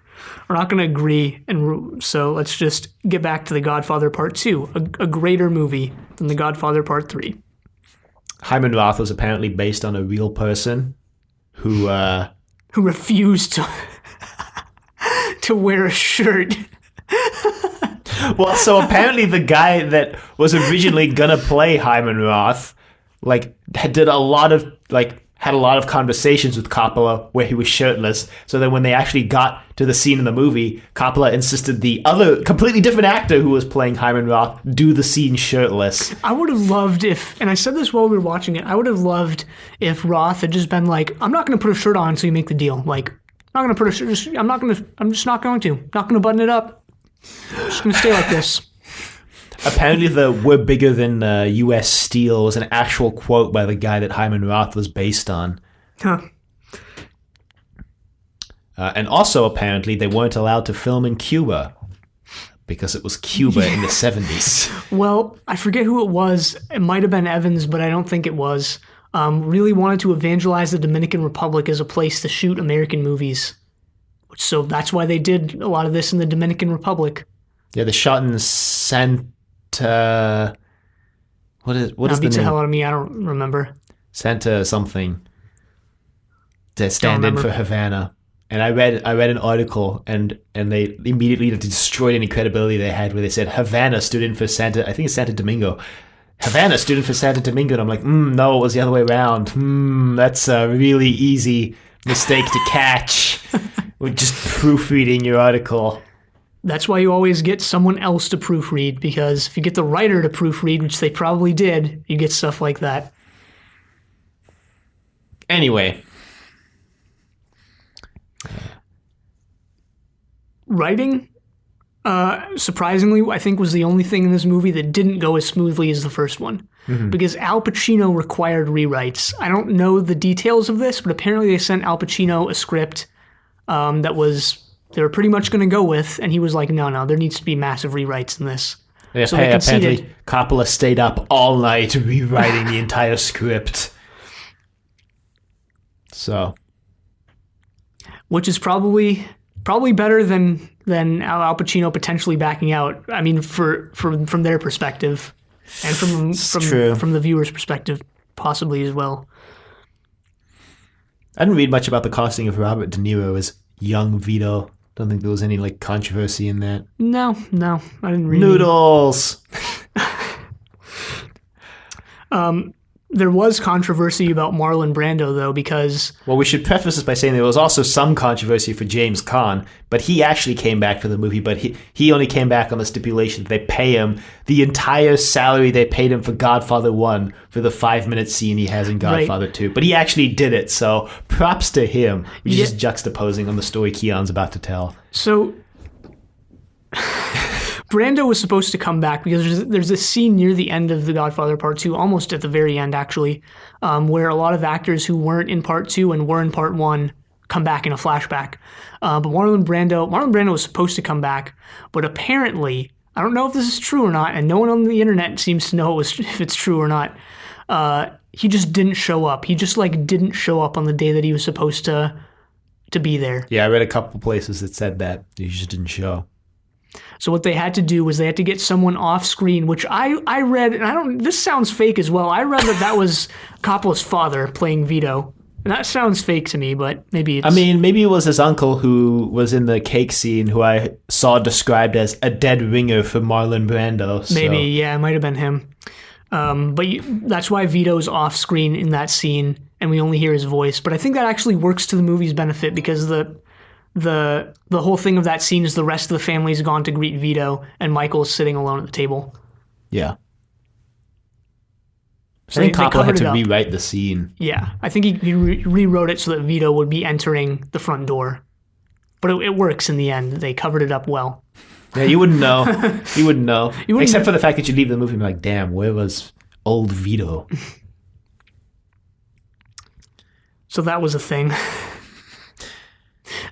Speaker 2: We're not going to agree, and so let's just get back to The Godfather Part 2, a greater movie than The Godfather Part 3.
Speaker 1: Hyman Roth was apparently based on a real person who
Speaker 2: refused to wear a shirt.
Speaker 1: Well, so apparently the guy that was originally gonna play Hyman Roth, had a lot of conversations with Coppola where he was shirtless. So then when they actually got to the scene in the movie, Coppola insisted the other completely different actor who was playing Hyman Roth do the scene shirtless.
Speaker 2: I would have loved if, and I said this while we were watching it, I would have loved if Roth had just been like, I'm not going to put a shirt on until you make the deal. Like, I'm not going to put a shirt, I'm just not going to. Not going to button it up. I'm just going to stay like this.
Speaker 1: Apparently the "we're bigger than U.S. Steel" was an actual quote by the guy that Hyman Roth was based on.
Speaker 2: Huh.
Speaker 1: And also, apparently, they weren't allowed to film in Cuba because it was Cuba in the 70s.
Speaker 2: Well, I forget who it was. It might have been Evans, but I don't think it was. Really wanted to evangelize the Dominican Republic as a place to shoot American movies. So that's why they did a lot of this in the Dominican Republic.
Speaker 1: Yeah, they shot in Santa... What is the name?
Speaker 2: Beats the hell out of me. I don't remember.
Speaker 1: Santa something. To stand in for Havana. And I read an article, and they immediately destroyed any credibility they had, where they said Havana stood in for Santa. I think it's Santo Domingo. Havana stood in for Santo Domingo, and I'm like, no, it was the other way around. That's a really easy mistake to catch with just proofreading your article.
Speaker 2: That's why you always get someone else to proofread, because if you get the writer to proofread, which they probably did, you get stuff like that.
Speaker 1: Anyway.
Speaker 2: Writing, surprisingly, I think was the only thing in this movie that didn't go as smoothly as the first one. Mm-hmm. Because Al Pacino required rewrites. I don't know the details of this, but apparently they sent Al Pacino a script that they were pretty much going to go with, and he was like, no, there needs to be massive rewrites in this.
Speaker 1: Yeah, so apparently Coppola stayed up all night rewriting the entire script. So,
Speaker 2: which is probably better than Al Pacino potentially backing out. I mean, from their perspective, and from the viewer's perspective, possibly as well.
Speaker 1: I didn't read much about the casting of Robert De Niro as young Vito. Don't think there was any like controversy in that.
Speaker 2: No, I didn't really.
Speaker 1: Noodles.
Speaker 2: There was controversy about Marlon Brando, though, because...
Speaker 1: Well, we should preface this by saying there was also some controversy for James Caan, but he actually came back for the movie, but he only came back on the stipulation that they pay him the entire salary they paid him for Godfather 1 for the 5-minute scene he has in Godfather 2. But he actually did it, so props to him. We're just juxtaposing on the story Keon's about to tell.
Speaker 2: So... Brando was supposed to come back because there's a scene near the end of The Godfather Part 2, almost at the very end, actually, where a lot of actors who weren't in Part 2 and were in Part 1 come back in a flashback. But Marlon Brando was supposed to come back, but apparently, I don't know if this is true or not, and no one on the internet seems to know if it's true or not, he just didn't show up. He just, didn't show up on the day that he was supposed to be there.
Speaker 1: Yeah, I read a couple places that said that. He just didn't show.
Speaker 2: So what they had to do was they had to get someone off screen, which I read, and this sounds fake as well. I read that was Coppola's father playing Vito. And that sounds fake to me, but maybe it's...
Speaker 1: I mean, maybe it was his uncle who was in the cake scene, who I saw described as a dead ringer for Marlon Brando. So.
Speaker 2: Maybe, yeah, it might have been him. But that's why Vito's off screen in that scene, and we only hear his voice. But I think that actually works to the movie's benefit because the whole thing of that scene is the rest of the family's gone to greet Vito, and Michael's sitting alone at the table.
Speaker 1: Yeah. So I think Coppola had to rewrite the scene.
Speaker 2: Yeah, I think he rewrote it so that Vito would be entering the front door. But it works in the end. They covered it up well.
Speaker 1: Yeah, you wouldn't know. You wouldn't know. Except for the fact that you leave the movie and be like, damn, where was old Vito?
Speaker 2: So that was a thing.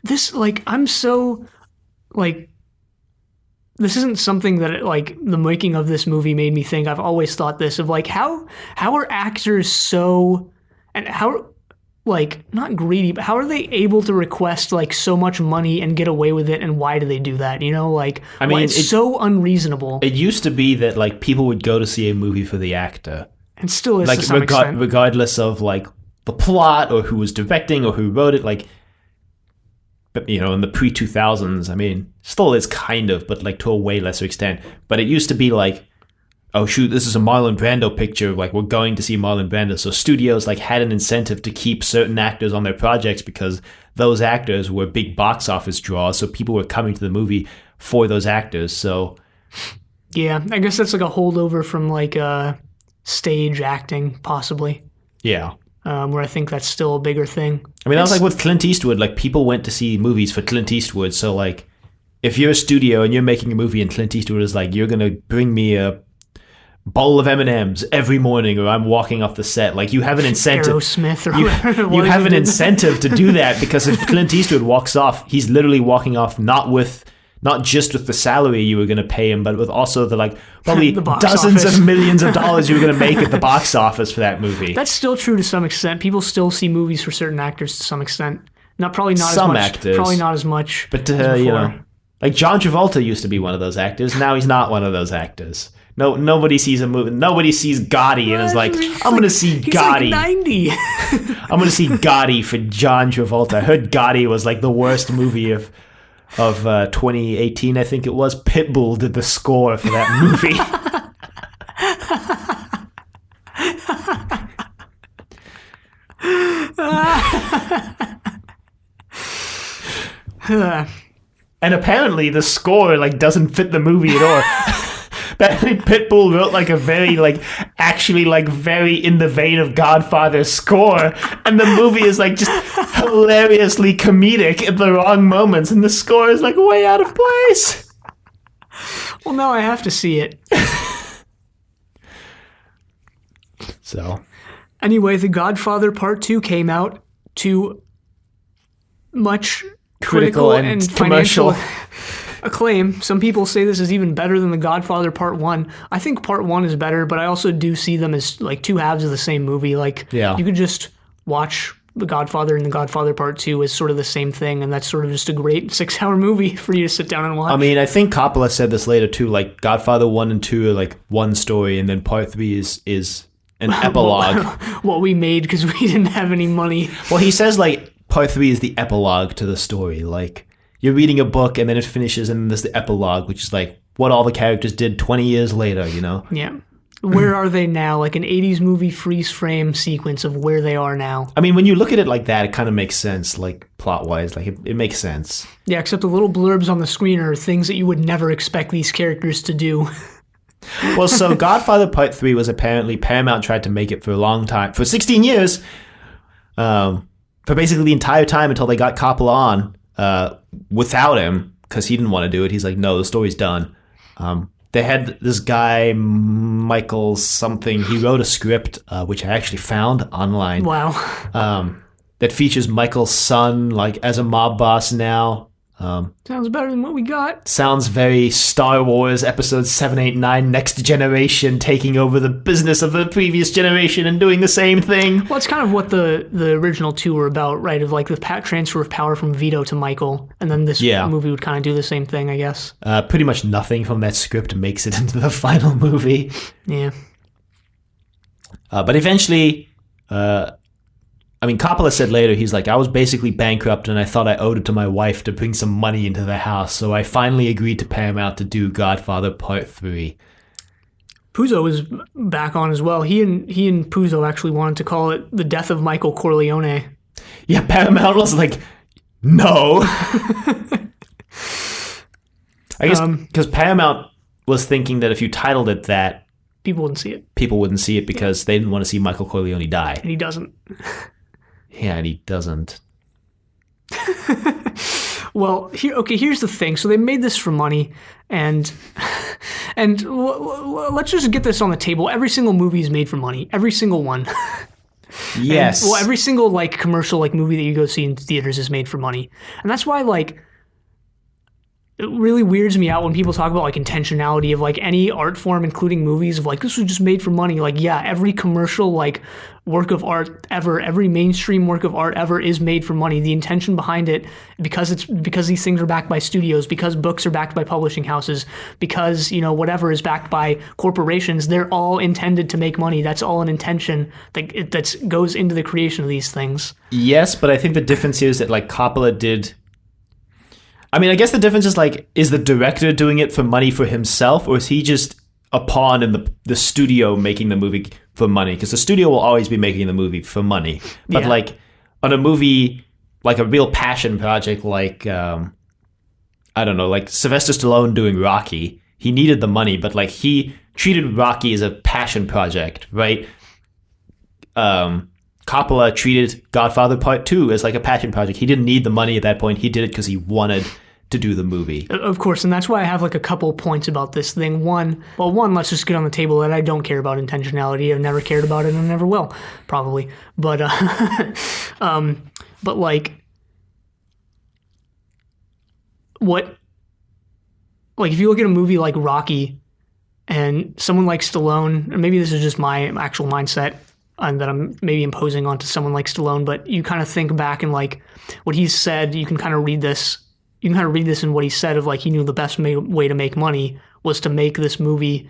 Speaker 2: This, I'm so, this isn't something that, the making of this movie made me think. I've always thought this of, how are actors so, and how, not greedy, but how are they able to request, so much money and get away with it, and why do they do that, I mean, it's so unreasonable.
Speaker 1: It used to be that, people would go to see a movie for the actor.
Speaker 2: And still is to some extent.
Speaker 1: Regardless of, the plot, or who was directing, or who wrote it, But, in the pre-2000s, I mean, still is kind of, but to a way lesser extent. But it used to be oh shoot, this is a Marlon Brando picture, we're going to see Marlon Brando. So studios had an incentive to keep certain actors on their projects because those actors were big box office draws. So people were coming to the movie for those actors. So
Speaker 2: yeah, I guess that's a holdover from stage acting, possibly.
Speaker 1: Yeah.
Speaker 2: Where I think that's still a bigger thing.
Speaker 1: I mean, that was with Clint Eastwood. People went to see movies for Clint Eastwood. So, if you're a studio and you're making a movie and Clint Eastwood is you're going to bring me a bowl of M&Ms every morning or I'm walking off the set, you have an incentive.
Speaker 2: Aerosmith or whatever.
Speaker 1: You have an incentive to do that because if Clint Eastwood walks off, he's literally walking off not just with the salary you were going to pay him, but with also the probably
Speaker 2: the
Speaker 1: dozens of millions of dollars you were going to make at the box office for that movie.
Speaker 2: That's still true to some extent. People still see movies for certain actors to some extent. Probably not
Speaker 1: some
Speaker 2: as much.
Speaker 1: Actors.
Speaker 2: Probably not as much.
Speaker 1: But John Travolta used to be one of those actors. Now he's not one of those actors. No, nobody sees a movie. Nobody sees Gotti and is I'm going to see Gotti.
Speaker 2: He's 90.
Speaker 1: I'm going to see Gotti for John Travolta. I heard Gotti was the worst movie of 2018, I think it was. Pitbull did the score for that movie. And apparently the score doesn't fit the movie at all. Apparently Pitbull wrote a very actually very in the vein of Godfather's score, and the movie is just hilariously comedic at the wrong moments, and the score is way out of place.
Speaker 2: Well, now I have to see it.
Speaker 1: So
Speaker 2: anyway, The Godfather Part 2 came out to much critical and financial acclaim. Some people say this is even better than The Godfather Part 1. I think Part 1 is better, but I also do see them as two halves of the same movie. You could just watch The Godfather and The Godfather Part 2 as sort of the same thing, and that's sort of just a great 6-hour movie for you to sit down and watch.
Speaker 1: I mean, I think Coppola said this later too, Godfather 1 and 2 are one story, and then Part 3 is an epilogue.
Speaker 2: What we made because we didn't have any money.
Speaker 1: Well, he says part 3 is the epilogue to the story. Like, you're reading a book and then it finishes and there's the epilogue, which is like what all the characters did 20 years later, you know?
Speaker 2: Yeah. Where are they now? Like an 80s movie freeze frame sequence of where they are now.
Speaker 1: I mean, when you look at it like that, it kind of makes sense, like plot-wise. Like, it makes sense.
Speaker 2: Yeah, except the little blurbs on the screen are things that you would never expect these characters to do.
Speaker 1: Well, so Godfather Part 3 was apparently Paramount tried to make it for a long time, for 16 years, for basically the entire time until they got Coppola on without him, because he didn't want to do it. He's like, no, the story's done. They had this guy, Michael something. He wrote a script, which I actually found online.
Speaker 2: Wow.
Speaker 1: That features Michael's son, like, as a mob boss now.
Speaker 2: Sounds better than what we got.
Speaker 1: Sounds very Star Wars Episode 7, 8, 9, Next Generation, taking over the business of the previous generation and doing the same thing.
Speaker 2: Well, it's kind of what the original two were about, right? Of like the transfer of power from Vito to Michael, and then this movie would kind of do the same thing, I guess.
Speaker 1: Pretty much nothing from that script makes it into the final movie.
Speaker 2: Yeah.
Speaker 1: But eventually, Coppola said later, he's like, I was basically bankrupt and I thought I owed it to my wife to bring some money into the house, so I finally agreed to Paramount to do Godfather Part 3.
Speaker 2: Puzo was back on as well. He and Puzo actually wanted to call it The Death of Michael Corleone.
Speaker 1: Yeah, Paramount was like, no. I guess because Paramount was thinking that if you titled it that,
Speaker 2: people wouldn't see it.
Speaker 1: People wouldn't see it because they didn't want to see Michael Corleone die.
Speaker 2: And he doesn't.
Speaker 1: Yeah, and he doesn't.
Speaker 2: Well, here's the thing. So they made this for money, and let's just get this on the table. Every single movie is made for money. Every single one.
Speaker 1: Yes.
Speaker 2: And, every single like commercial like movie that you go see in theaters is made for money, and that's why like it really weirds me out when people talk about like intentionality of like any art form, including movies, of like this was just made for money. Like, yeah, every commercial like work of art ever, every mainstream work of art ever is made for money. The intention behind it, because these things are backed by studios, because books are backed by publishing houses, because whatever is backed by corporations, they're all intended to make money. That's all an intention that goes into the creation of these things. Yes,
Speaker 1: but I think the difference here is that like Coppola did. I mean, I guess the difference is like, is the director doing it for money for himself, or is he just a pawn in the studio making the movie for money? Because the studio will always be making the movie for money. But like on a movie, like a real passion project, like, I don't know, like Sylvester Stallone doing Rocky, he needed the money, but like he treated Rocky as a passion project, right? Coppola treated Godfather Part 2 as like a passion project. He didn't need the money at that point. He did it because he wanted to do the movie.
Speaker 2: Of course, and that's why I have like a couple points about this thing. One, let's just get on the table that I don't care about intentionality. I've never cared about it and never will, probably. But but like what, like if you look at a movie like Rocky and someone like Stallone, or maybe this is just my actual mindset, and that I'm maybe imposing onto someone like Stallone, but you kind of think back and like what he's said, you can kind of read this in what he said of like he knew the best way to make money was to make this movie,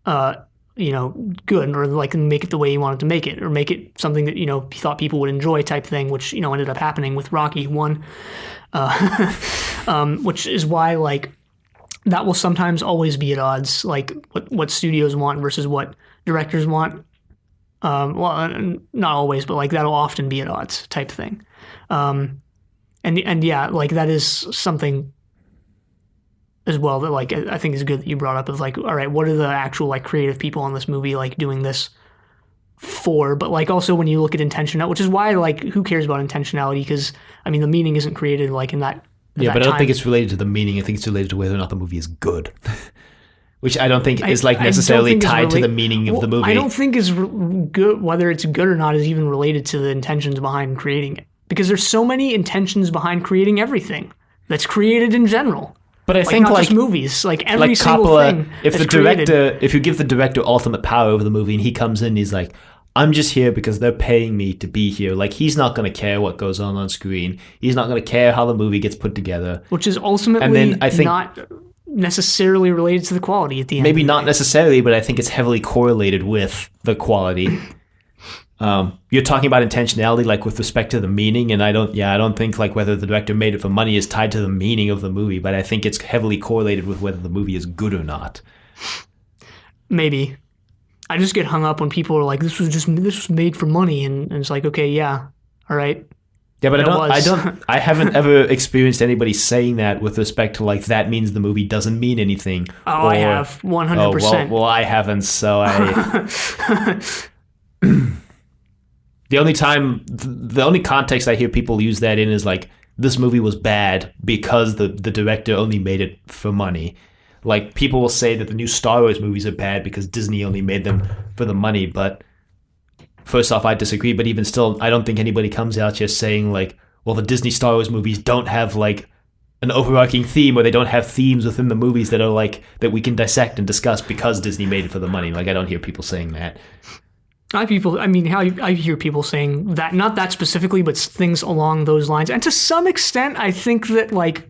Speaker 2: good, or like make it the way he wanted to make it, or make it something that, he thought people would enjoy type thing, which, ended up happening with Rocky 1, which is why like that will sometimes always be at odds, like what studios want versus what directors want. Well, not always, but like that'll often be at odds type thing. And yeah, like that is something as well that like I think is good that you brought up of like, all right, what are the actual like creative people on this movie like doing this for? But like also when you look at intentionality, which is why like who cares about intentionality? Because I mean the meaning isn't created like in that.
Speaker 1: Yeah, but I don't think it's related to the meaning. I think it's related to whether or not the movie is good. Which I don't think is like necessarily tied to the meaning of the movie.
Speaker 2: I don't think is good, whether it's good or not is even related to the intentions behind creating it. Because there's so many intentions behind creating everything that's created in general.
Speaker 1: But I think
Speaker 2: not
Speaker 1: like
Speaker 2: just movies, like every
Speaker 1: like
Speaker 2: single
Speaker 1: Coppola,
Speaker 2: thing.
Speaker 1: If you give the director ultimate power over the movie and he comes in, he's like, I'm just here because they're paying me to be here. Like he's not going to care what goes on screen. He's not going to care how the movie gets put together.
Speaker 2: Which is ultimately not necessarily related to the quality at the end.
Speaker 1: Maybe not necessarily, but I think it's heavily correlated with the quality. You're talking about intentionality, like with respect to the meaning, and I don't think like whether the director made it for money is tied to the meaning of the movie, but I think it's heavily correlated with whether the movie is good or not.
Speaker 2: Maybe. I just get hung up when people are like, this was made for money, and it's like, okay, yeah, all right.
Speaker 1: Yeah, but I haven't ever experienced anybody saying that with respect to like that means the movie doesn't mean anything.
Speaker 2: Oh, I have 100%.
Speaker 1: Well, I haven't, so I. The only context I hear people use that in is like this movie was bad because the director only made it for money. Like people will say that the new Star Wars movies are bad because Disney only made them for the money, but. First off, I disagree, but even still, I don't think anybody comes out just saying like, well, the Disney Star Wars movies don't have like an overarching theme, or they don't have themes within the movies that are like that we can dissect and discuss because Disney made it for the money. Like I don't hear people saying that.
Speaker 2: I hear people saying that, not that specifically, but things along those lines. And to some extent, I think that like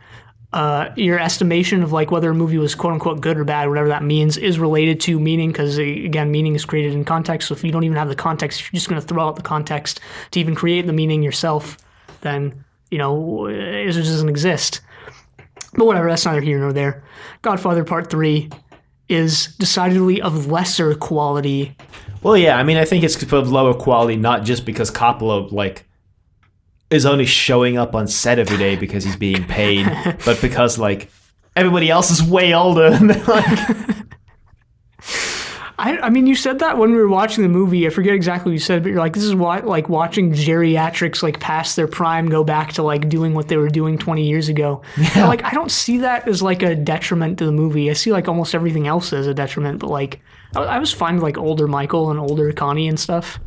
Speaker 2: your estimation of like whether a movie was quote unquote good or bad, whatever that means, is related to meaning, because again, meaning is created in context. So if you don't even have the context, if you're just going to throw out the context to even create the meaning yourself, then it just doesn't exist. But whatever, that's neither here nor there. Godfather Part 3 is decidedly of lesser quality.
Speaker 1: Well, yeah, I mean, I think it's of lower quality not just because Coppola like is only showing up on set every day because he's being paid, but because like everybody else is way older and they're like.
Speaker 2: I mean, you said that when we were watching the movie. I forget exactly what you said, but you're like, this is why, like, watching geriatrics like past their prime go back to like doing what they were doing 20 years ago. Yeah. Like, I don't see that as like a detriment to the movie. I see like almost everything else as a detriment, but like I was fine with like older Michael and older Connie and stuff.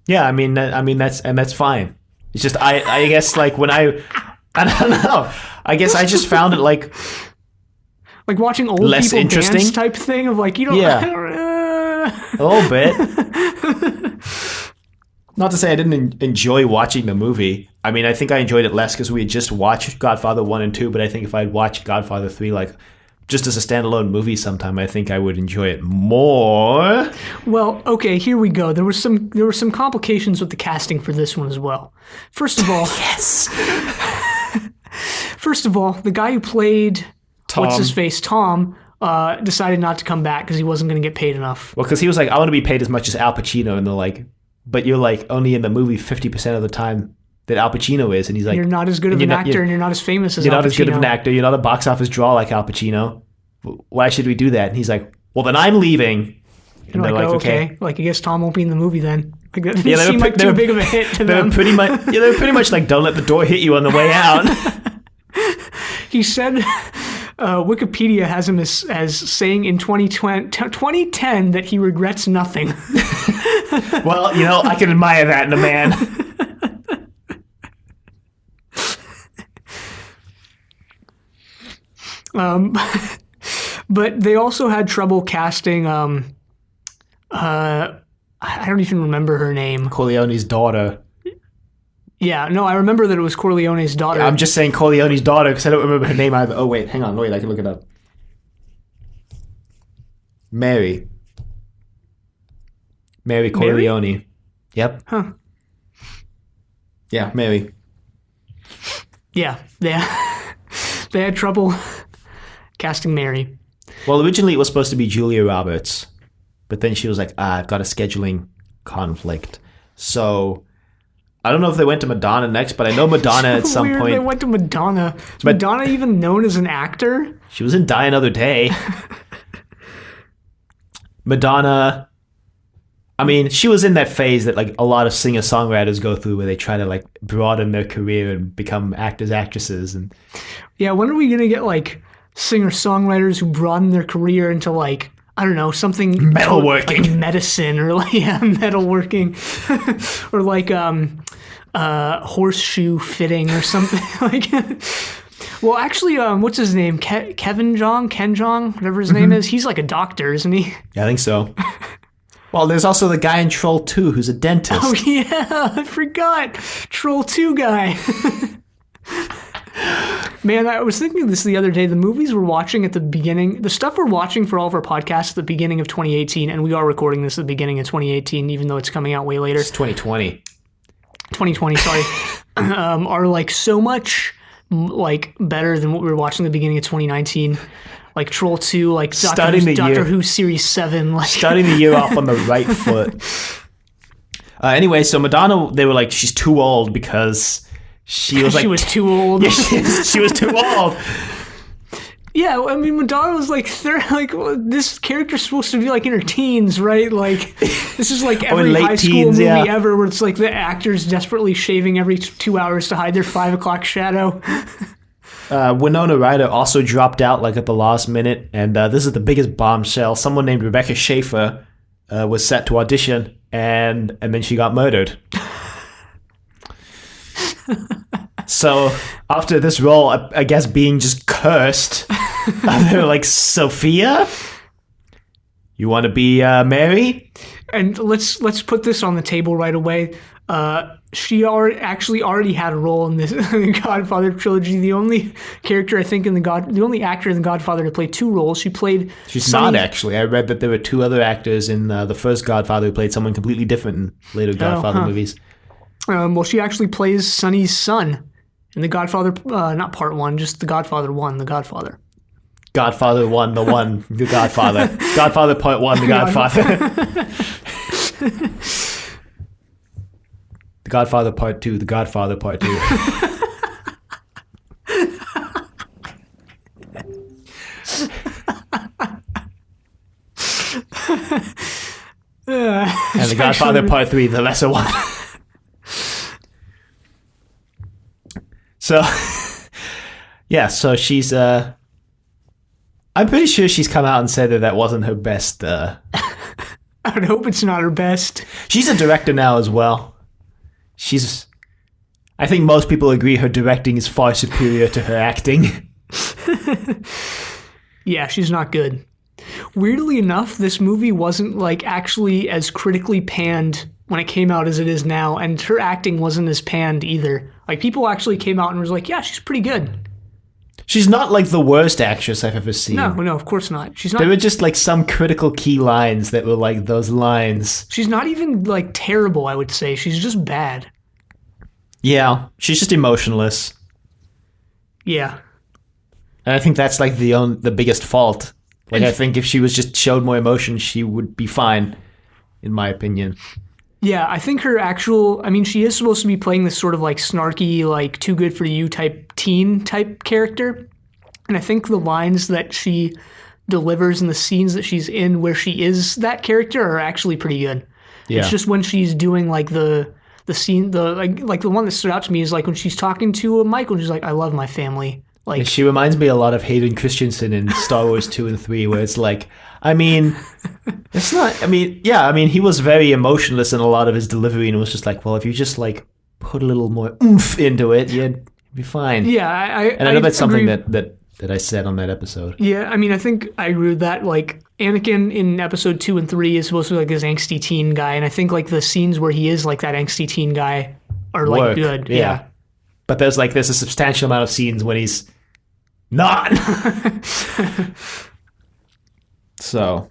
Speaker 1: Yeah, I mean that's fine. It's just I guess like when I don't know. I guess I just found it like
Speaker 2: watching old
Speaker 1: less
Speaker 2: people
Speaker 1: interesting
Speaker 2: dance type thing of like, you don't.
Speaker 1: Yeah. A little bit. Not to say I didn't enjoy watching the movie. I mean, I think I enjoyed it less because we had just watched Godfather 1 and 2, but I think if I'd watched Godfather 3 like just as a standalone movie sometime, I think I would enjoy it more.
Speaker 2: Well, okay, here we go. There were some complications with the casting for this one as well. First of all,
Speaker 1: yes.
Speaker 2: First of all, the guy who played
Speaker 1: Tom.
Speaker 2: What's his face, Tom, decided not to come back because he wasn't going to get paid enough.
Speaker 1: Well, because he was like, I want to be paid as much as Al Pacino, and they're like, but you're like only in the movie 50% of the time that Al Pacino is, and he's like,
Speaker 2: you're not as good of an actor, and you're not as famous as Al Pacino.
Speaker 1: You're not as good of an actor. You're not a box office draw like Al Pacino. Why should we do that? And he's like, well, then I'm leaving.
Speaker 2: And they're like, okay. Like, I guess Tom won't be in the movie then. Like, that didn't seem like too big of a hit to them.
Speaker 1: They were pretty much like, don't let the door hit you on the way out.
Speaker 2: He said, Wikipedia has him as saying in 2010 that he regrets nothing.
Speaker 1: Well, I can admire that in a man.
Speaker 2: But they also had trouble casting, I don't even remember her name.
Speaker 1: Corleone's daughter.
Speaker 2: Yeah, no, I remember that it was Corleone's daughter.
Speaker 1: I'm just saying Corleone's daughter because I don't remember her name either. Oh, wait, hang on. Wait, I can look it up. Mary Corleone.
Speaker 2: Mary?
Speaker 1: Yep.
Speaker 2: Huh.
Speaker 1: Yeah, Mary.
Speaker 2: Yeah, they had trouble casting Mary.
Speaker 1: Well, originally it was supposed to be Julia Roberts, but then she was like, I've got a scheduling conflict. So I don't know if they went to Madonna next, but I know Madonna at some point.
Speaker 2: They went to Madonna. Is Madonna even known as an actor?
Speaker 1: She was in Die Another Day. Madonna, I mean, she was in that phase that like a lot of singer-songwriters go through where they try to like broaden their career and become actors, actresses. And
Speaker 2: yeah, when are we going to get like singer-songwriters who broaden their career into like, I don't know, something
Speaker 1: metalworking,
Speaker 2: like medicine, or like metalworking, or like horseshoe fitting or something like. Well, actually, what's his name? Ken Jeong, whatever his name is. He's like a doctor, isn't he?
Speaker 1: Yeah, I think so. Well, there's also the guy in Troll 2 who's a dentist.
Speaker 2: Oh yeah, I forgot. Troll 2 guy. Man, I was thinking of this the other day. The movies we're watching at the beginning, the stuff we're watching for all of our podcasts at the beginning of 2018, and we are recording this at the beginning of 2018, even though it's coming out way later.
Speaker 1: It's 2020.
Speaker 2: 2020, sorry. Are like so much like better than what we were watching at the beginning of 2019. Like Troll 2, like Doctor Who Series 7. Like.
Speaker 1: Starting the year off on the right foot. Anyway, so Madonna, they were like, she's too old because she was like...
Speaker 2: she was too old.
Speaker 1: Yeah, she was too old.
Speaker 2: Yeah, I mean, Madonna was like, this character's supposed to be like in her teens, right? Like, this is like every high school movie ever where it's like the actors desperately shaving every 2 hours to hide their 5 o'clock shadow.
Speaker 1: Winona Ryder also dropped out like at the last minute, and this is the biggest bombshell. Someone named Rebecca Schaefer was set to audition, and then she got murdered. So after this role, I guess being just cursed, they were like, Sophia, you want to be Mary?
Speaker 2: And let's put this on the table right away. She already had a role in this Godfather trilogy. The only character I think the only actor in the Godfather to play 2 roles. She's
Speaker 1: not actually. I read that there were 2 other actors in the first Godfather who played someone completely different in later Godfather movies.
Speaker 2: Well, she actually plays Sonny's son in the Godfather, not part 1, just the Godfather 1, the Godfather.
Speaker 1: Godfather 1, the one, the Godfather. Godfather Part 1, the Godfather. The Godfather Part 2, the Godfather Part 2. And the Godfather Part 3, the lesser one. So, yeah, so she's, I'm pretty sure she's come out and said that wasn't her best.
Speaker 2: I would hope it's not her best.
Speaker 1: She's a director now as well. I think most people agree her directing is far superior to her acting.
Speaker 2: Yeah, she's not good. Weirdly enough, this movie wasn't like actually as critically panned when it came out as it is now, and her acting wasn't as panned either. Like, people actually came out and was like, yeah, she's pretty good.
Speaker 1: She's not like the worst actress I've ever seen.
Speaker 2: No, of course not. She's not.
Speaker 1: There were just like some critical key lines that were like those lines.
Speaker 2: She's not even like terrible, I would say. She's just bad.
Speaker 1: Yeah, she's just emotionless.
Speaker 2: Yeah.
Speaker 1: And I think that's like the biggest fault. Like, I think if she was just showed more emotion, she would be fine, in my opinion.
Speaker 2: Yeah, I think she is supposed to be playing this sort of like snarky, like too good for you type teen type character. And I think the lines that she delivers and the scenes that she's in where she is that character are actually pretty good. Yeah. It's just when she's doing like the scene, like the one that stood out to me is like when she's talking to Michael and she's like, I love my family. Like,
Speaker 1: she reminds me a lot of Hayden Christensen in Star Wars 2 and 3, where it's like, it's not, he was very emotionless in a lot of his delivery, and it was just like, well, if you just like put a little more oomph into it, you'd be fine.
Speaker 2: Yeah,
Speaker 1: I know that's something that I said on that episode.
Speaker 2: Yeah, I mean, I think I agree with that. Like, Anakin in episode 2 and 3 is supposed to be like this angsty teen guy, and I think like the scenes where he is like that angsty teen guy are like good. Yeah.
Speaker 1: But there's a substantial amount of scenes when he's not. So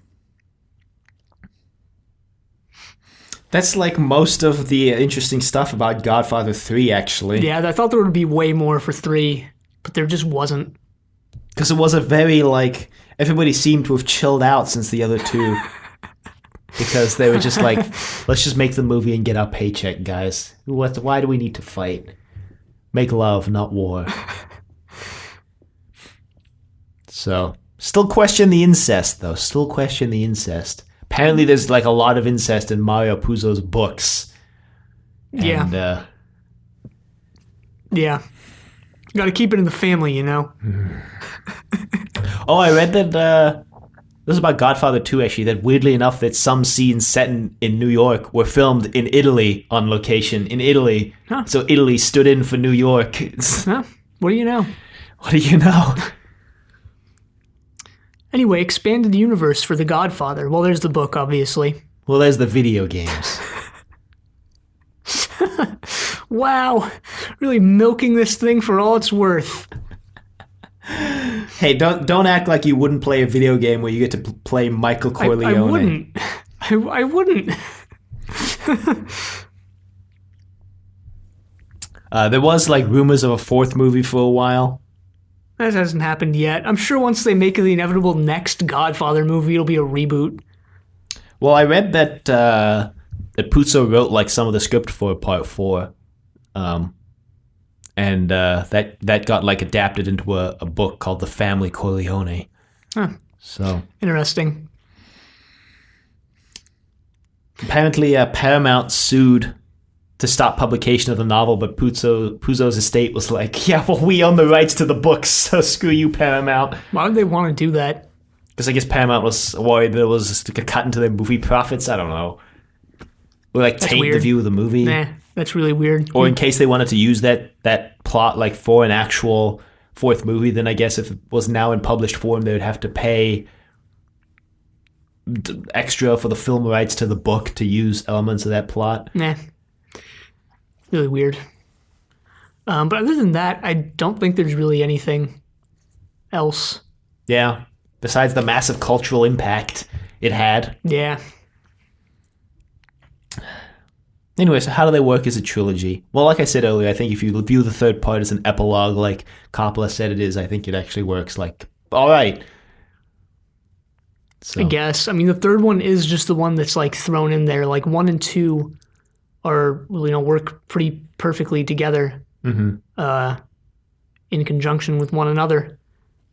Speaker 1: that's like most of the interesting stuff about Godfather 3, actually.
Speaker 2: Yeah, I thought there would be way more for 3, but there just wasn't.
Speaker 1: Because it was a very, like, everybody seemed to have chilled out since the other 2. Because they were just like, let's just make the movie and get our paycheck, guys. Why do we need to fight? Make love, not war. So, still question the incest, though. Apparently there's like a lot of incest in Mario Puzo's books. And,
Speaker 2: yeah. You gotta keep it in the family, you know?
Speaker 1: Oh, I read that, this is about Godfather 2, actually, that weirdly enough that some scenes set in New York were filmed in Italy on location, in Italy. Huh. So Italy stood in for New York.
Speaker 2: Huh? What do you know?
Speaker 1: What do you know?
Speaker 2: Anyway, expanded universe for The Godfather. Well, there's the book, obviously.
Speaker 1: Well, there's the video games.
Speaker 2: Wow. Really milking this thing for all it's worth.
Speaker 1: Hey, don't act like you wouldn't play a video game where you get to play Michael Corleone.
Speaker 2: I wouldn't. I wouldn't.
Speaker 1: There was like rumors of a fourth movie for a while.
Speaker 2: That hasn't happened yet. I'm sure once they make the inevitable next Godfather movie, it'll be a reboot.
Speaker 1: Well, I read that Puzo wrote like some of the script for Part 4, and that got like adapted into a book called The Family Corleone.
Speaker 2: Huh.
Speaker 1: So
Speaker 2: interesting.
Speaker 1: Apparently, Paramount sued to stop publication of the novel, but Puzo's estate was like, yeah, well, we own the rights to the books, so screw you, Paramount.
Speaker 2: Why would they want to do that?
Speaker 1: Because I guess Paramount was worried there was just a cut into their movie profits. I don't know. Or like taint the view of the movie.
Speaker 2: Nah, that's really weird.
Speaker 1: Or in case they wanted to use that plot like for an actual fourth movie, then I guess if it was now in published form, they would have to pay extra for the film rights to the book to use elements of that plot.
Speaker 2: Nah. Really weird. But other than that, I don't think there's really anything else.
Speaker 1: Yeah. Besides the massive cultural impact it had.
Speaker 2: Yeah.
Speaker 1: Anyway, so how do they work as a trilogy? Well, like I said earlier, I think if you view the third part as an epilogue like Coppola said it is, I think it actually works like, all right.
Speaker 2: So. I guess. I mean, the third one is just the one that's like thrown in there. Like 1 and 2 are, work pretty perfectly together in conjunction with one another.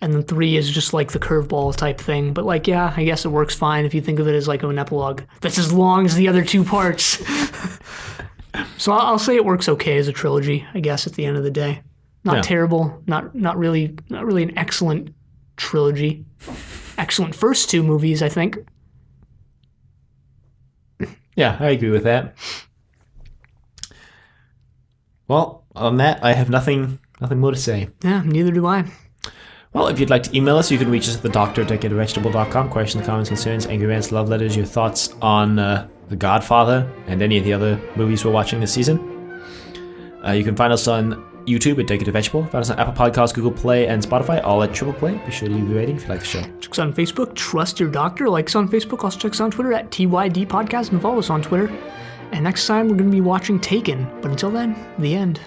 Speaker 2: And then 3 is just like the curveball type thing. But like, yeah, I guess it works fine if you think of it as like an epilogue that's as long as the other 2 parts. So I'll say it works okay as a trilogy, I guess, at the end of the day. Not terrible, not really an excellent trilogy. Excellent first 2 movies, I think.
Speaker 1: Yeah, I agree with that. Well, on that, I have nothing more to say.
Speaker 2: Yeah, neither do I.
Speaker 1: Well, if you'd like to email us, you can reach us at thedoctor@getvegetable.com. Questions, comments, concerns, angry rants, love letters, your thoughts on The Godfather and any of the other movies we're watching this season. You can find us on YouTube at Decorative Vegetable. Find us on Apple Podcasts, Google Play, and Spotify, all at Triple Play. Be sure to leave a rating if you like the show.
Speaker 2: Check us out on Facebook, Trust Your Doctor. Like us on Facebook. Also check us out on Twitter at TYD Podcast and follow us on Twitter. And next time we're going to be watching Taken. But until then, the end.